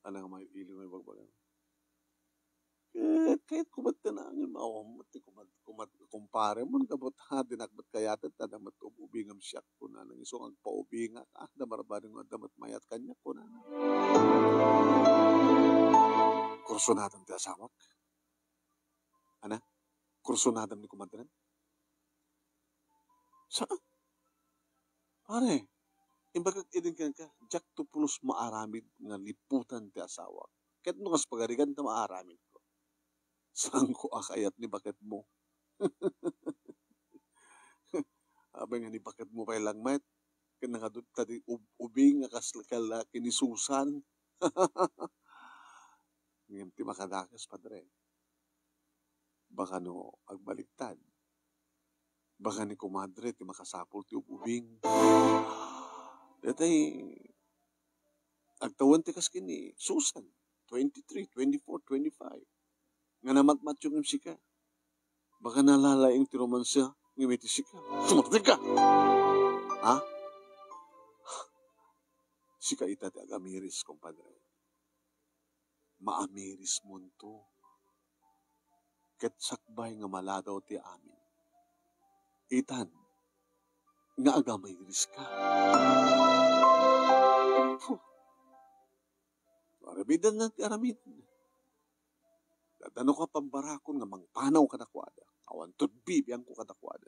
Ano nga maililiwan yung bagbagan? Kahit kumat ka na ang maawamot, kumpare mo, nagabot ha, dinakbat kayatat, tadamat ubingam siyak ko na, nang isong agpaubinga, damarabaring nga damat mayat kanya ko na. Kurso natin ti asawak? Ana? Kurso natin ni kumadran? Saan? Pare, imbagag idin ka, jak tupulos maaramid nga liputan ti asawak. Kahit nung as pagarigan ta maaramid ko. Saan ko akayat ni bakit mo? Abay nga ni bakit mo kay langmet? Kinangadot tadi ubing nga kaslakala kinisusan. Ngayon ti makadakas padre. Baka no agbaliktad. Baka ni kumadre ti makasapol ti ubing. Datay agtawan ti kaskin ni Susan. 23, 24, 25. Nga namatmat yung sika. Baka nalalaing ti romansya ngimiti sika. Sumatig ka! Ha? Sika ita ti agamiris, kumpadre. Maamiris mo to. Ket sakbay nga maladaw ti amin. Itan, nga agamiris ka. Arabidan na ti aramid. Dadano ka pambarakon nga mangpanaw ka nakwada. Awan tudbibiyang ko kadakwada.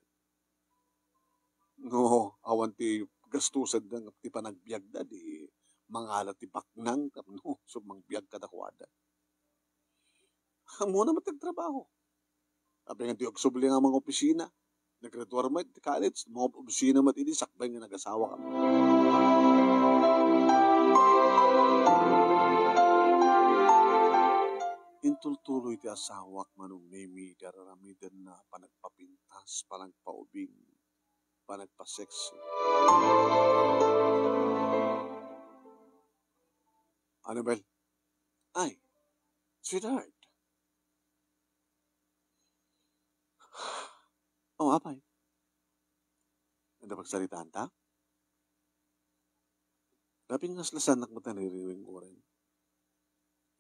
No, awan ti gastusan na ti panagbiag da di mangala ti baknang no, so mangbiag kadakwada. Amo na matagtrabaho. Sabi nga ti ogsubli nga mga opisina. Naggraduar mo ti college, mga opisina mo ti sakbay nga nag-asawa ka. Intultuloy ti asawak manong nemi dararamidan na panagpapintas, panagpaubing, panagpaseksi. Annabel, ay, sweetheart. Oh, apay. Ano pagsalitaan ta? Laping naslasan mo taniriwing ko rin.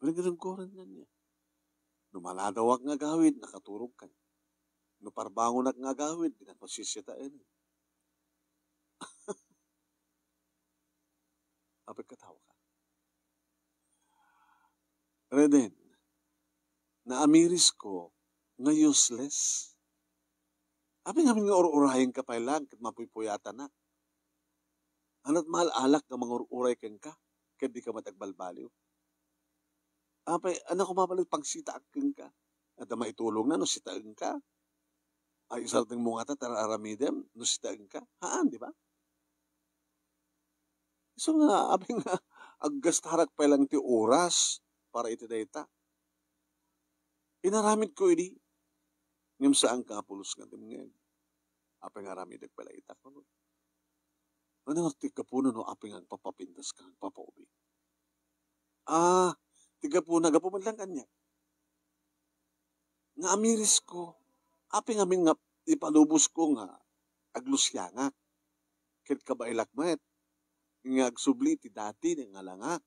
Pinagandang ko rin niya. Numaladawak nga gawid, nakaturog ka. Nuparbangon nga gawid, dinapasisyatain. Apag katawa ka. Reden, na amiris ko nga useless. Abi nga nga urahin ka pa lang kat mapuypuyata na. Anat mahal alak nga mga uray ken ka ket di ka matagbalbaliw. Apay anak ko mapalit pang sita ken ka. At maitulong na no sitaeng ka. Ay isarting mo nga ta tara aramidem no sitaeng ka. Haan, di ba? So nga, abi nga, aggastarak pa lang ti oras para iti dayta. Inaramid ko ini, ngam saan ka pulos nga timngeg. Apay nga ramid pala itak ko. Ano nga ti kapuno no, apay nga papapintas ka, papaubi. Tiga po nagapuman lang kanya. Nga amiris ko, apay nga nga ipalubos ko nga aglusyangak. Kit kabailakmet. Nga agsubli ti dati nga langak.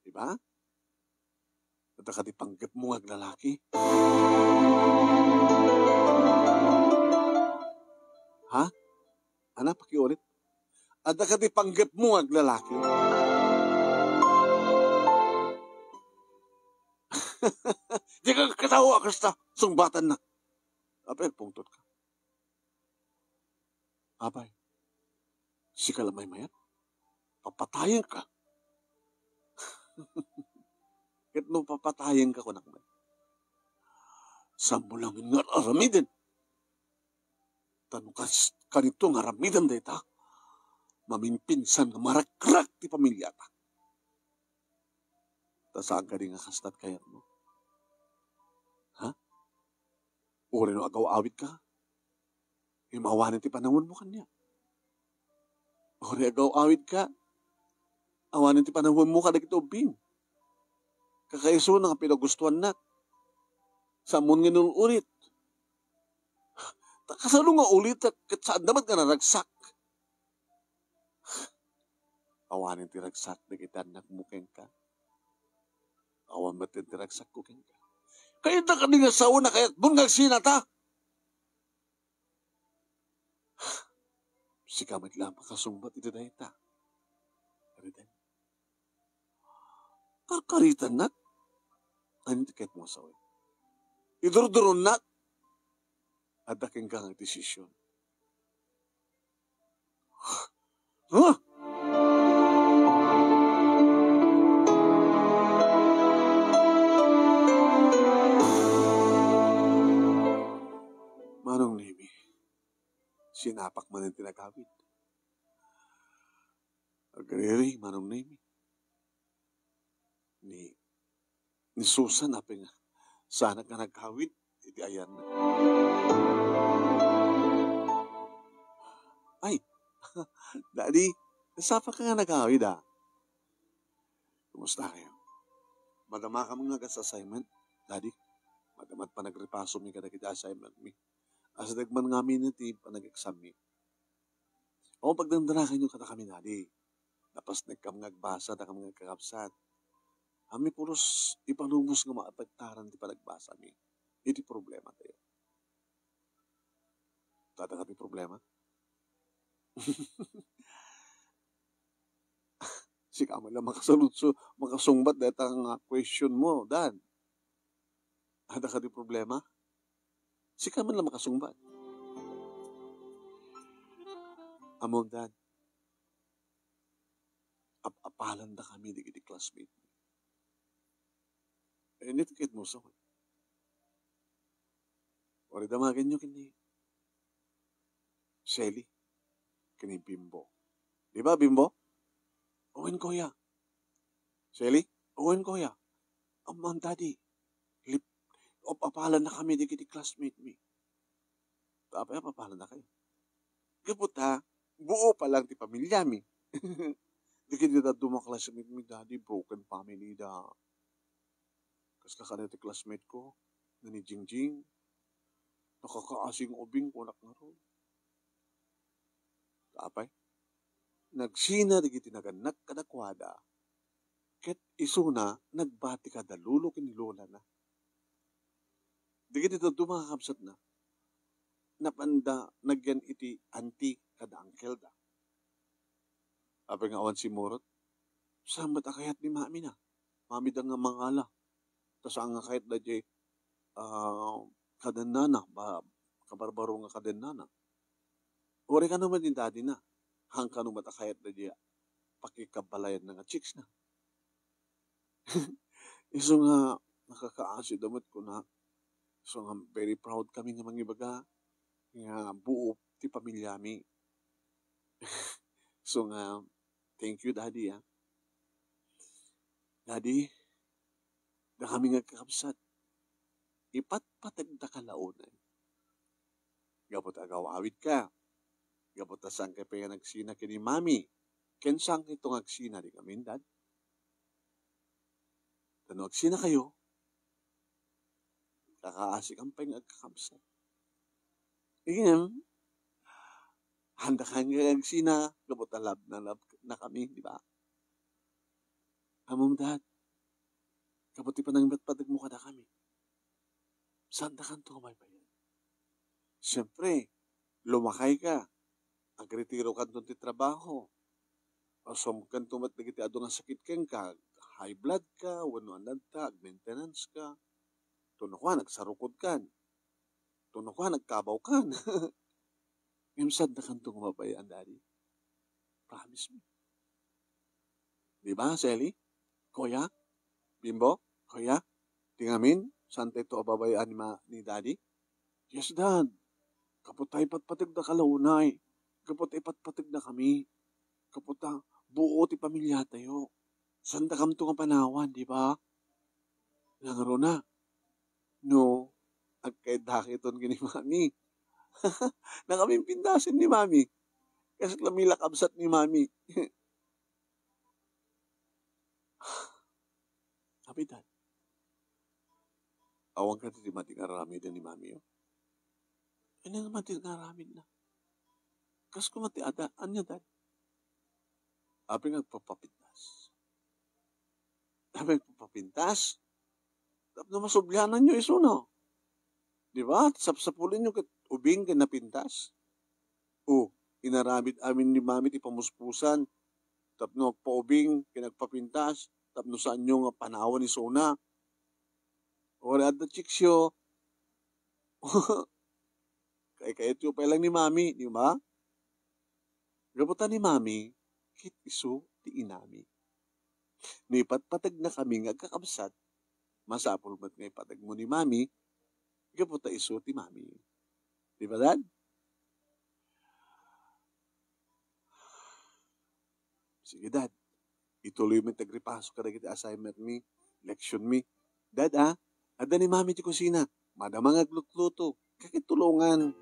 Diba? At nakatipanggap mo nga lalaki. Ha? Ano? Pakiulit. At nakatipanggap mo nga lalaki. Di ka katawa kasta. Sungbatan na. Apay, pungtot ka. Apay, si kalamay mayat. Papatayan ka. Ket no papatayan ka ko nakman. Sambo lang nga aramiden. Tanukas kanito nga aramiden dayta. Mamimpinsan nga marakrak ti pamilya ta. Ta saan ka di nga kastat kayat mo? Ha? Uri no agaw awit ka? Imawanan ti panahon mo kanya. Uri agaw awit ka? Awanin ti panahon mo kada kito bing. Kakaiso na nga pinagustuhan na. Sa amon nga nung ulit. Kasano nga ulit at saan naman ka naragsak. Awanin ti ragsak na kita nakmukeng ka. Awan batin ti ragsak kukeng ka. Kaya na ka nga sa una kaya't bungang sinata. Si kamit lang makasumbat ito na ita. Karitan. Karkaritan na. Ano tikit mo sa uwi? Idurduron na. Adaking ka ng desisyon. Huh? Manong Nemi, sinapak man ang tinagawid. Agriri, Manong Nemi. Ni Susan, apeng sana ka nagkawid, iti ayan na. Ay, Daddy, nasapa ka nga nagkawid Kumusta kayo? Madama ka mga assignment, Daddy. Madamat pa nagrepaso mi kada kita assignment mi. Asa dagman nga miniti pa nag-exam mi. O pagdandara kayo kada kami, Daddy. Napas nagkam ngagbasa na kami nagkakapsat. Kami pulos ipalubos nga maapagtaran ti panagbasa mi. Iti problema tayo. Tada kami problema? Si kamo lang makasungbat dahil ang question mo, Dan. Ada ka di problema? Si kamo lang makasungbat. Amon, Dan. Apalan na kami di classmate. Nitikit mo sa akin. Wari damagin nyo kini Shelly, kini Bimbo. Di ba, Bimbo? Owen ko ya. Shelly? Owen ko ya. Amang daddy. Papalan na kami di kiti classmate mi. Tapos papalan na kayo. Kapot buo pa lang ti pamilya mi. Di kiti na classmate mi, daddy. Broken family da. Kas kakana ti classmate ko, na ni Jingjing, nakakaasing ubing ko nga ron. Tapay, nagsina di kiti naganak kadakwada, ket isuna, nagbati ka dalulo kinilola na. Di kiti dumakakabsat na, napanda, nagyan iti anti kada angkel da. Apay nga awan si Murot, sambat akayat ni mami na. Mami da nga mangala. Tas ang kahit da jay kadanana, kabarbaro nga kadanana. Uri ka naman din dati na. Hang ka naman matakayat na diya. Pakikabalayan na nga chicks na. Iso nga, nakakaasi damat ko na. So nga, very proud kami nga mangibaga. Nga buo ti pamilya mi. So nga, thank you, Daddy, ah. Daddy, na kami nga kakabsat. Ipatpatag na kalaunay. Gapot agaw awit ka. Gapot asang kay pa nagsina kini Mami. Kensang ito agsina di kami, Dad. Tano agsina kayo. Kakaasik ang pang agkakabsat. Again, handa ka nga agsina. Gapot love na kami, di ba? Among Dad, kapot ipanang patpatag mo kada kami. Saan da kanto may bayan? Siyempre, lumakay ka. Agretiro ka doon ti trabaho. Asom kan tumat nagiti ado nga sakit keng ka. High blood ka, wano anad ta, maintenance ka. Tuno ka, nagsarukod kan. Tuno ka, nagkabaw kan. Imsad na kanto mabayan, Daddy. Promise me. Di ba, Sally? Kuya? Bimbo? Kuya? Tingamin? Saan tayo ababayaan ni Daddy? Yes, Dad. Kapot tayo patpatag na kalaunay. Kapot tayo patpatag na kami. Kapot ta buo ti pamilya tayo. Saan ta kam nga panawan, di ba? Nangaro na. No, agkaidakiton gini Mami. Na kaming pindasin ni Mami. Kasi lamila kabsat ni Mami. Sabi, Dad, awang ka ti mating aramid ni Mami. Ano nga mating aramid na? Kas ko mati ada, anya, Dad? Abi nagpapapintas. Abi nagpapapintas. Tapos na masobyanan nyo iso, no? Di ba? Sapsapulin nyo kat ubing ka napintas. O, inaramid amin ni Mami ti pamuspusan. Tapos no, paubing, kinagpapintas. Tapos no, saan nyo nga panawan ni Sona. Wala at na chiksyo. Kaya ito pa lang ni Mami, di ba? Gabutan ni Mami, kit iso ti inami. Nipatpatag na kami nga kakabsat, masapul mat nga ipatag mo ni Mami, gabuta iso ti Mami. Di ba, Dad? Sige, Dad. Ituloy mo tagripaso ka na kita assignment mi, leksyon mi. Dad, ada ni Mami ti kusina, madamang aglutluto, kakitulungan.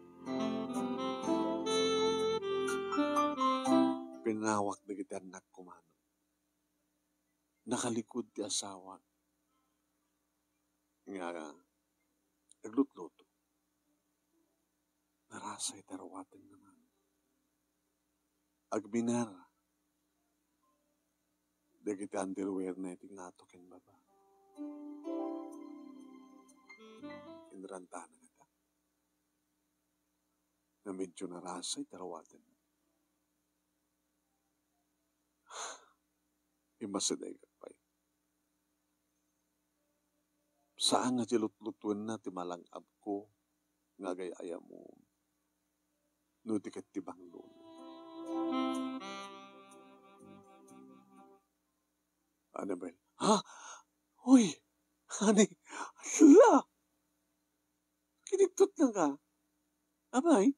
Pinawak na kita anak kumano. Nakalikod ti asawa. Nga, naglutluto. Narasay tarawatan naman. Agbinar. Dagiti underwear na iting nato ken baba. Inrantana nga ta. Na medyo narasay tarawatan. Imasaday ka pa. Saan nga tilutlutuan na timalangab ko nga gayaya mo. No tikat tibang lun. Annabel, Uy! Honey! Hala! Kinigtot na ka. Abay?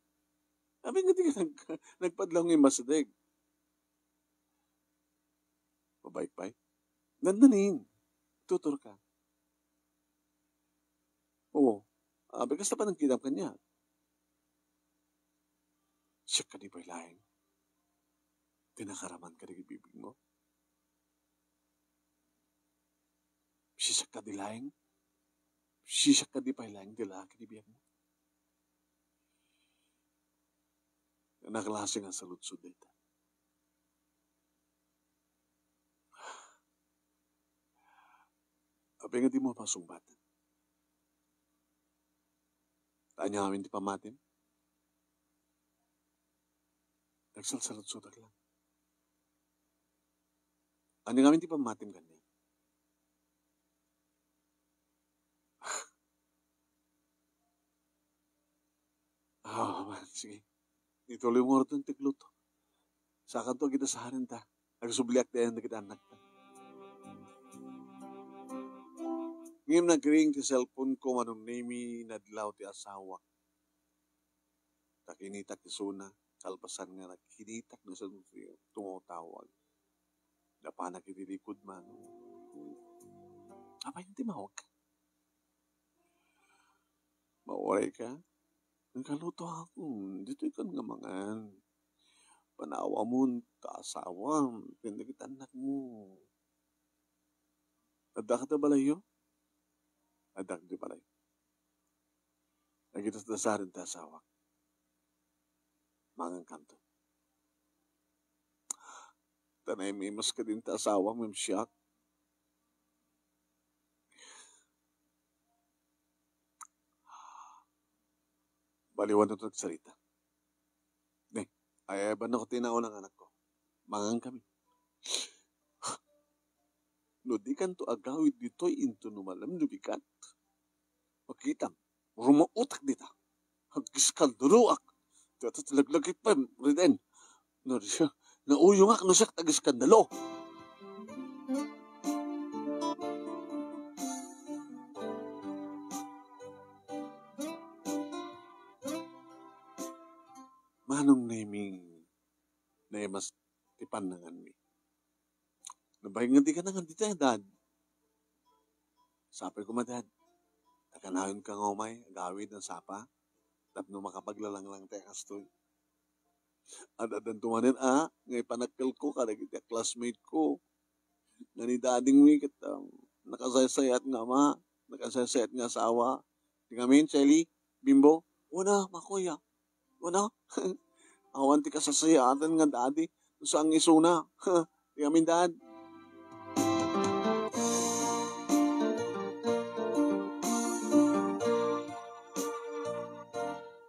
Abay nga di ka nagpadlang yung masadag. Pabayk-bayk. Nandanin. Tutor ka. Oo. Bigas na pa nang kinam kanya. Siya ka di ba'y laing? Tinakaraman ka di bibig mo? Siya ka di laing? Siya ka di ba'y laing di laki di biyag mo? Naklase nga sa lutsod dito. Abay nga di mo pasumbatan. Tanya kami di pamatin. Nagsalsalat-sudak lang. Ano kami di pamatin ganyan? Sige, ituloy mo rin itong tigluto. Sa kanto kita sa harin ta. Nagsubliak tayo na kita anak ta. Ngayon nag-ring ti cellphone ko manong name na dilaw ti asawa. Takinitak ti suna. Kalpasan nga nakinitak na sa tumutawag. Dapanak iti likod man. Apa yung timawag ka? Mauray ka? Nagkaluto ako. Dito ikan nga mangan. Panawa mo, kaasawa. Pinagit anak mo. Adak ka balayo? Adak di balayo. Nagitas na sa rin ta asawa. Mangang kanto. Tanay may mas ka din ta asawa. May siyak. Baliwan na ito nagsalita. Ay, ba na ko tinao ng anak ko? Mangang kami. No, di kan to agawid dito'y into numalam nubikat. Makita, rumautak dita. Hagkis kanduruak. Dito talaglagit pa, riden. No, siya, nauyong ak, no siya tagis kandalo. Manong naming na mas tipan na nga mi. Nabahin nga di ka na nga dito, dad. Sapay ko madad. Nakanahon ka nga umay, agawid ng sapa. Tapno makapaglalang lang tayo kastoy. Adadan tumanin, ngay panakil ko, karagit classmate ko. Nanidading mi, nakasaysayat nga ma, nakasaysayat nga asawa. Tingamin, Shelly, Bimbo, wala, makuya. Wala, awan ti kasasayatan nga daddy. Saan isuna? Tingamin, dad.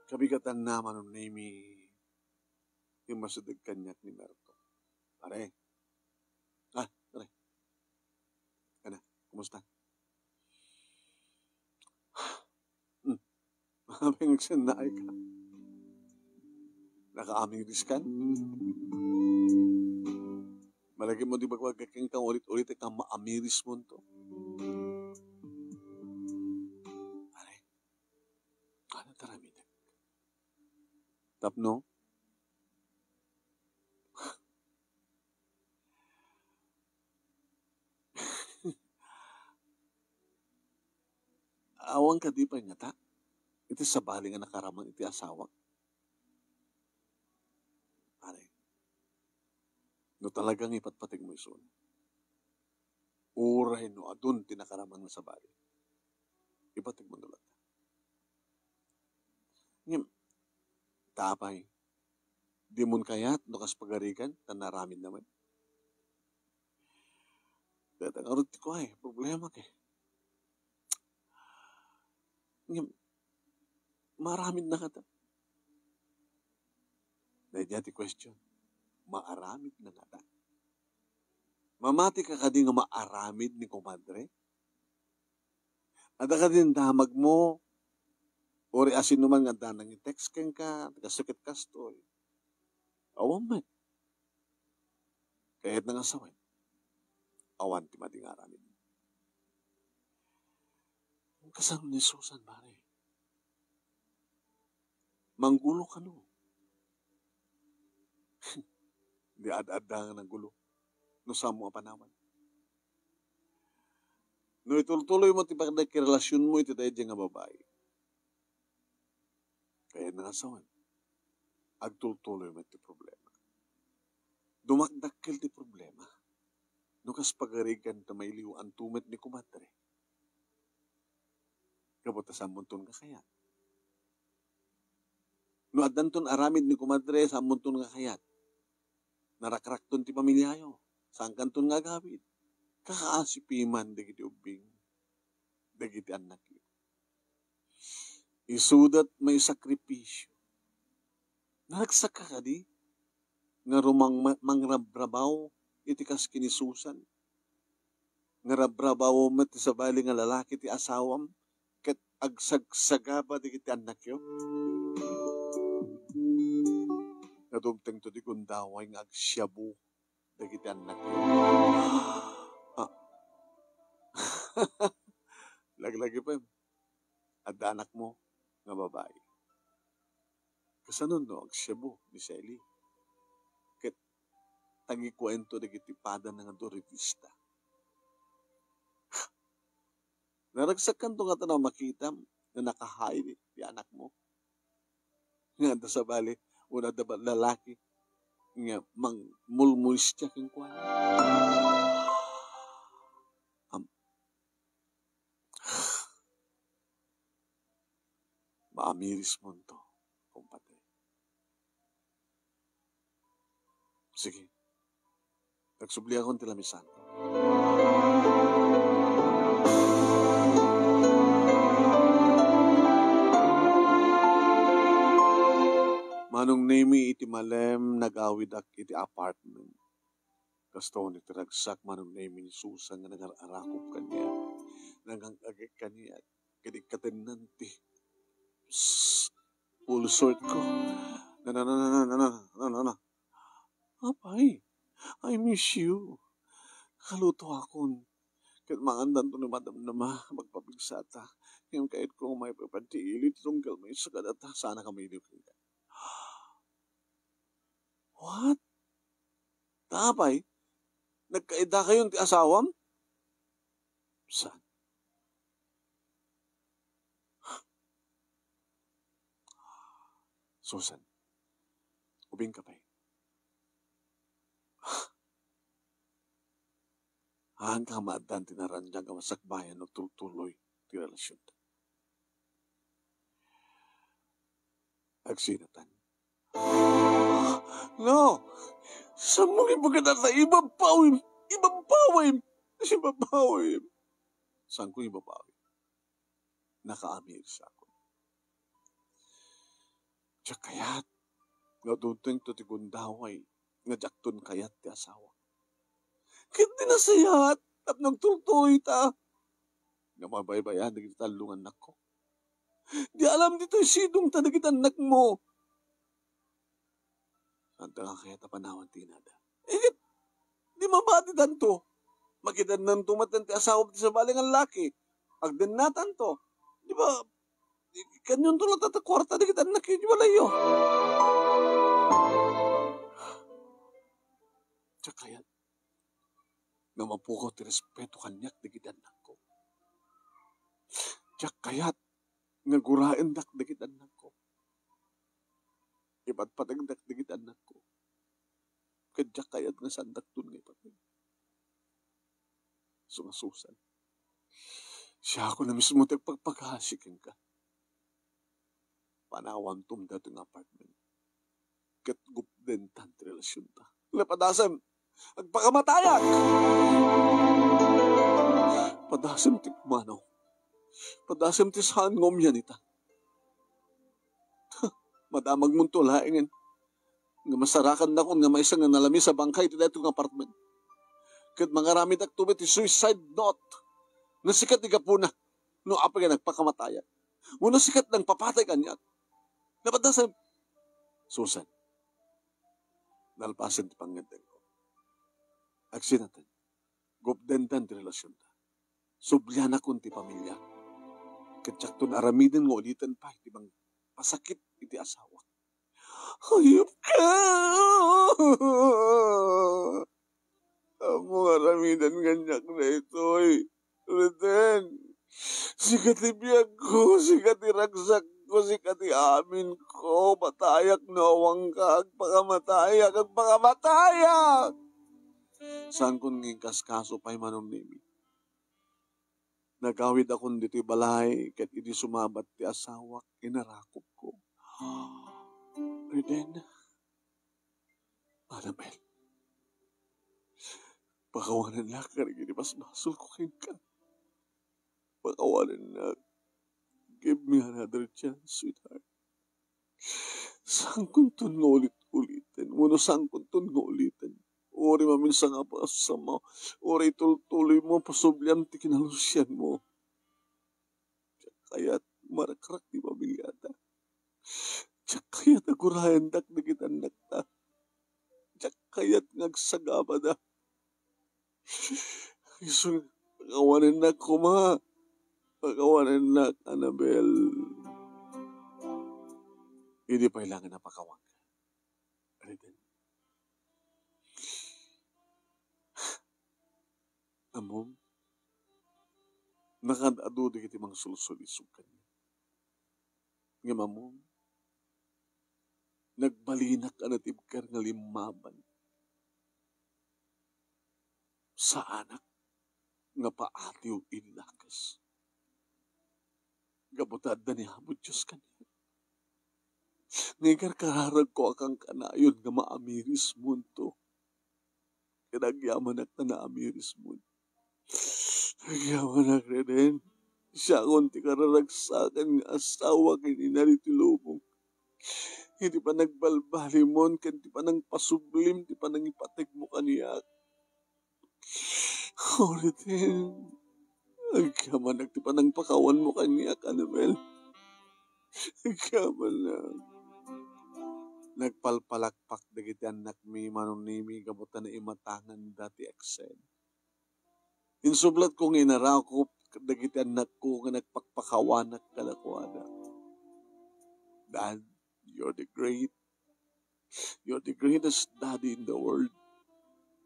Kabigatan naman ng name yung masudag kanyak ni Merto. Pare. Pare. Kana, kumusta? Maraming nagsanay ka. Nakaamiris ka? Malagi mo di ba kagkaking kang ulit-ulit kang maamiris mo to? Pare. Ano tarami na? Tapno? Awang ka di pa nga ta? Iti sabali nga nakaraman iti asawak. Pare. No talagang ipatpatig mo isun. Uray no adun tinakaraman nga sabali. Ipatig mo nulat. Ngayon, tapay. Di mon kayat, no kas pagarikan, tanaramin naman. Data nga rin ko problema kay. Ngayon, maramid na kata. Dahil ti question, maaramid na kata. Mamati ka di nga maaramid ni kumadre? Ada ka din damag mo, ori asin naman nga danang i-text kang ka, tagasakit kastoy. Awan man. Kahit na nga sawin. Awan ti mading aramid. Ang kasano ni Susan, pare. Manggulo ka no. Di ad-ada nga ng gulo. No samo nga panaman. No ituloy mo ti pagdakirelasyon mo iti tayo nga babae. Kaya na nga sawan. Agtultuloy mo iti problema. Dumakdakkel ti problema. No kas pagarigan ta may liwan tumet ni kumadre. Kabuta sa munton ka kayat. No adanton aramid ni kumadre sa munton ka kayat. Narakrakton ti pamilyayo. Saan kanton nga gawid. Kakaasipiman dagiti ubing. Dagiti anak yu. Isudat may sakripisyo. Nagsaka ka di. Nga rumang mangrabrabaw iti kas kinisusan. Ngarabrabaw mo ti sabali nga lalaki ti asawam. Ket agsagsagaba di kiti anak yo. Nadumteng to di kundaway nga agsyabu dagiti anak mo. Ah, Laglagi pa at anak mo nga babae. Kasanon no agsyabu ni Sally. Ket tangi kwento dagiti pada nga do revista. Naragsakan to nga tanaw makita na nakahay di anak mo. Nga da sa bali, una da ba lalaki nga mang mulmulis siya kang kwan. Maamiris mo to, kumpate. Sige, nagsubli akong tilamisan. Manong nemi iti malem nagawid ak iti apartment. Kasto ni tiragsak manong nemi ni Susan nga nagarakop kanya. Nangangagay kanya. Kadikatin nanti. Full sort ko. Apay, I miss you. Kaluto akon. Kat maandan to ni Madam Nama, magpapigsata. Ngayon kahit kung may papantiilit, tunggal may sakadata, sana kami hindi ka. What? Tapay? Nagkaida kayong ti asawam? Saan? Susan, ubing ka pa'y. Haan ka maadan tinaranjang ka masakbayan o tutuloy ti relasyon. Agsinatan. No! Sa mong ipagkatata, ibabawim! Saan ko ibabawim? Nakaamir sa ako. Diyak kayat, nga duteng to ti gundaway, nga jakton kayat ti asawa. Kit dinasayat, at nagtutoy ta. Nga mabaybayan, nagtitalungan nako. Di alam dito sidong ta nagitan nak mo. Anta nga kaya tapanawan tinada. Di mabati danto. Magidan ng tumatan ti asawa ti sa balingan laki. Agden natan to. Di ba, kanyon to lang tatakwarta di kita nak di ba layo. Tsaka yan, nga mapukaw ti respeto kanyak di kita nak ko. Tsaka kayat, nga gurain dak di kita nak ko. Iba't patagdak di kita nak ko. Kadyak kayat nga sandak dun nga ipatid. Sumasusan. Siya ako na mismo tagpagpagasikin ka. Panawan tumda itong apartment. Kat gupden tant relasyon ta. Lapadasam, agpakamatayag! Padasam tikmanaw. Padasam tisahan ngom yan ita. Madamag mong tulaingin. Nga masarakan na kung nga maisang nga nalami sa bangkay iti itong apartment. Kat mga ramid aktubit ti suicide note. Nasikat ni Kapuna. No apa ka nagpakamatayag. Muna sikat ng papatay kanyak. Napadasam. Susan. Nalpasan ti panggandang ko. Agsinatan. Gupdendan ti relasyon ta. Subliana kun ti pamilya. Katsak to aramidin nga ulitan pa. Iti bang pasakit iti asawa. Hayop ka! Amo aramidan ganyak na ito eh. Ulitin. Sikat ibiyag ko, sikat iragsak ko, sikat amin ko, matayak na awang ka, agpakamataya. Saan kong ngingkas kaso pa'y manom nimi? Nagawid akong dito'y balay, kat iti sumabat ti asawak, inarakop ko. Reden, Annabel, pakawanan na ka rin, mas masul ko kayo ka. Pakawanan na, give me another chance, sweetheart. Saan kong ito nga ulit-ulitin? Muna saan kong ito nga ulitin? Ori maminsan nga pa sa mo. Ori tuloy mo, pasublian ti kinalusyan mo. Kaya't marakrak di mabilyata. Kaya't agurayan dak na kita nakta. Tiyak kayat ngagsagaba da. Iso, pagawanan na kuma. Pagawanan na, Annabel. Hindi pa ilangan na pakawang ka. Reden. Amom, nakadado di kiti mga sulsulisog kanya. Nga mamom, nagbalinak ka na tibkar nga limaban sa anak nga paatiw ilakas. Gabutad na ni Habod Diyos kanya. Ngayon kararag ko akang kanayon nga maamiris mo to. Kinagyaman ak na naamiris mo. Nagyaman ak rin. Siya kung ti kararagsakan nga asawa kini naritilubong. Hindi pa nagbalbali mo, hindi pa nang pasublim, hindi pa nang ipatig mo kaniya. Ulitin. Nagyaman ak, di pa nang pakawan mo kaniya, Annabel. Nagyaman na. Nagpalpalakpak dagiti anak mi manunimi gabutan na imatangan dati aksen. Insublat kong inarakop dagiti anak ko nga nagpakpakawanak kalakwada. Dad, you're the greatest daddy in the world.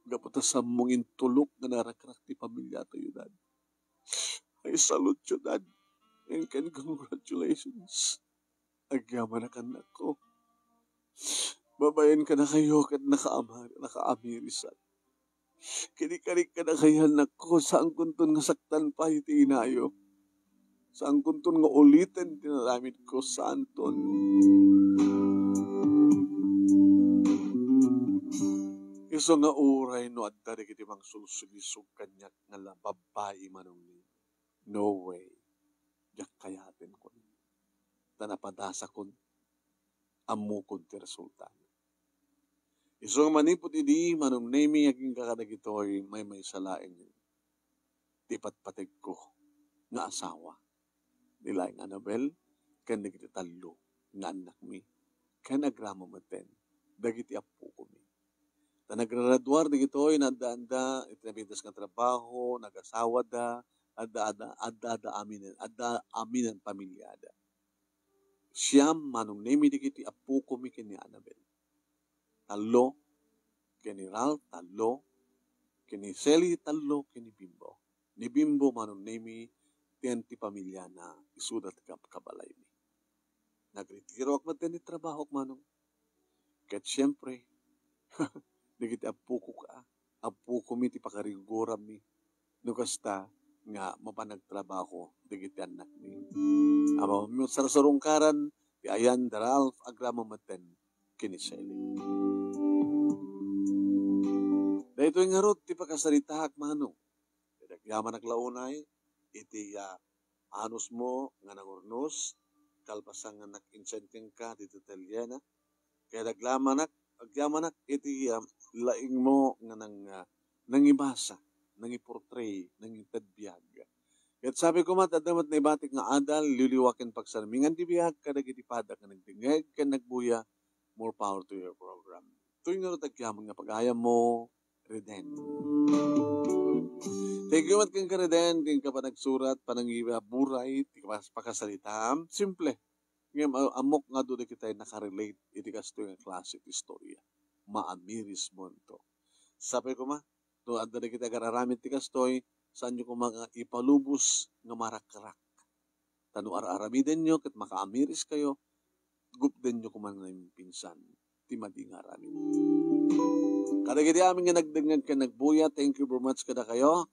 Gabutan sa mong intulok nga narakrak ti pamilya tayo, Dad. I salute you, Dad. And congratulations. Agyaman na anak ko. Babayan ka na kayo kat nakaamirisan. Kinikarik ka na kaya anak ko, saan kunton nga saktan pa iti inayo. Saan kunton nga ulitin tinaramit ko, saan ton. Iso nga uray no at dari kiti mang sulsulisog kanyak nga babae manong ni. No way. Yak kayatin ko. Tanapadasa kon amukod ti resulta. Iso nga manipot idi manong nemi aging kakadagitoy may salaing tipatpatig ko nga asawa. Nilaing Annabel ken dagiti tallo nga anak mi. Ken agramo maten dagiti apo ko mi. Ta nagragraduar dagitoy na adda itinabintas nga trabaho, nagasawa da, adda aminan pamilyada. Siyam manong nemi dagiti apo ko mi ken ni Annabel. Talo, kini Ralph, talo, kini Sally, talo, kini Bimbo. Ni Bimbo manong nemi ti pamilya na isudat kabalay mi. Nagretiro ak maten ni trabaho ak manong. Ket siyempre, digiti apo ko ka, apo ko mi ti pakariguram mi. No kasta nga mapanagtrabaho digiti anak mi. Amo mi sarasarungkaran ti ayan da Ralph agramo maten kini Sally. Dahito nga rot ti pagkasaritaak manong. Dagyaman naglaunay iti anos mo nga nangurnos kalpasang nga nag-insenting ka dito Italiana. Kaya agyaman iti laing mo nga nangibasa, nangiportray, nangitadbiyag. Kaya sabi ko matadamat na ibatik nga adal, liliwakin pagsarmingan di biyag, kadag iti padak nga nagdingeg, ka nagbuya, more power to your program. Ito yung nagtagyaman nga pag-ayam mo, Reden. Thank you mat kang ka-Reden, kang ka pa nagsurat, panangiba buray, ti pakasalitaam, simple. Ngayon, amok nga doon kita nakarelate, iti kasto yung klase ti istorya. Maamiris mo ito. Sabi ko doon anda na kita kararamit ti kastoy, saan nyo kung mga ipalubos nga marakrak. Tano araramiden nyo, kat makaamiris kayo, gupden nyo kuman na yung pinsan, ti mading aramin. Kada kiti amin nga nagdagnan ka nagbuya, thank you very much kada kayo,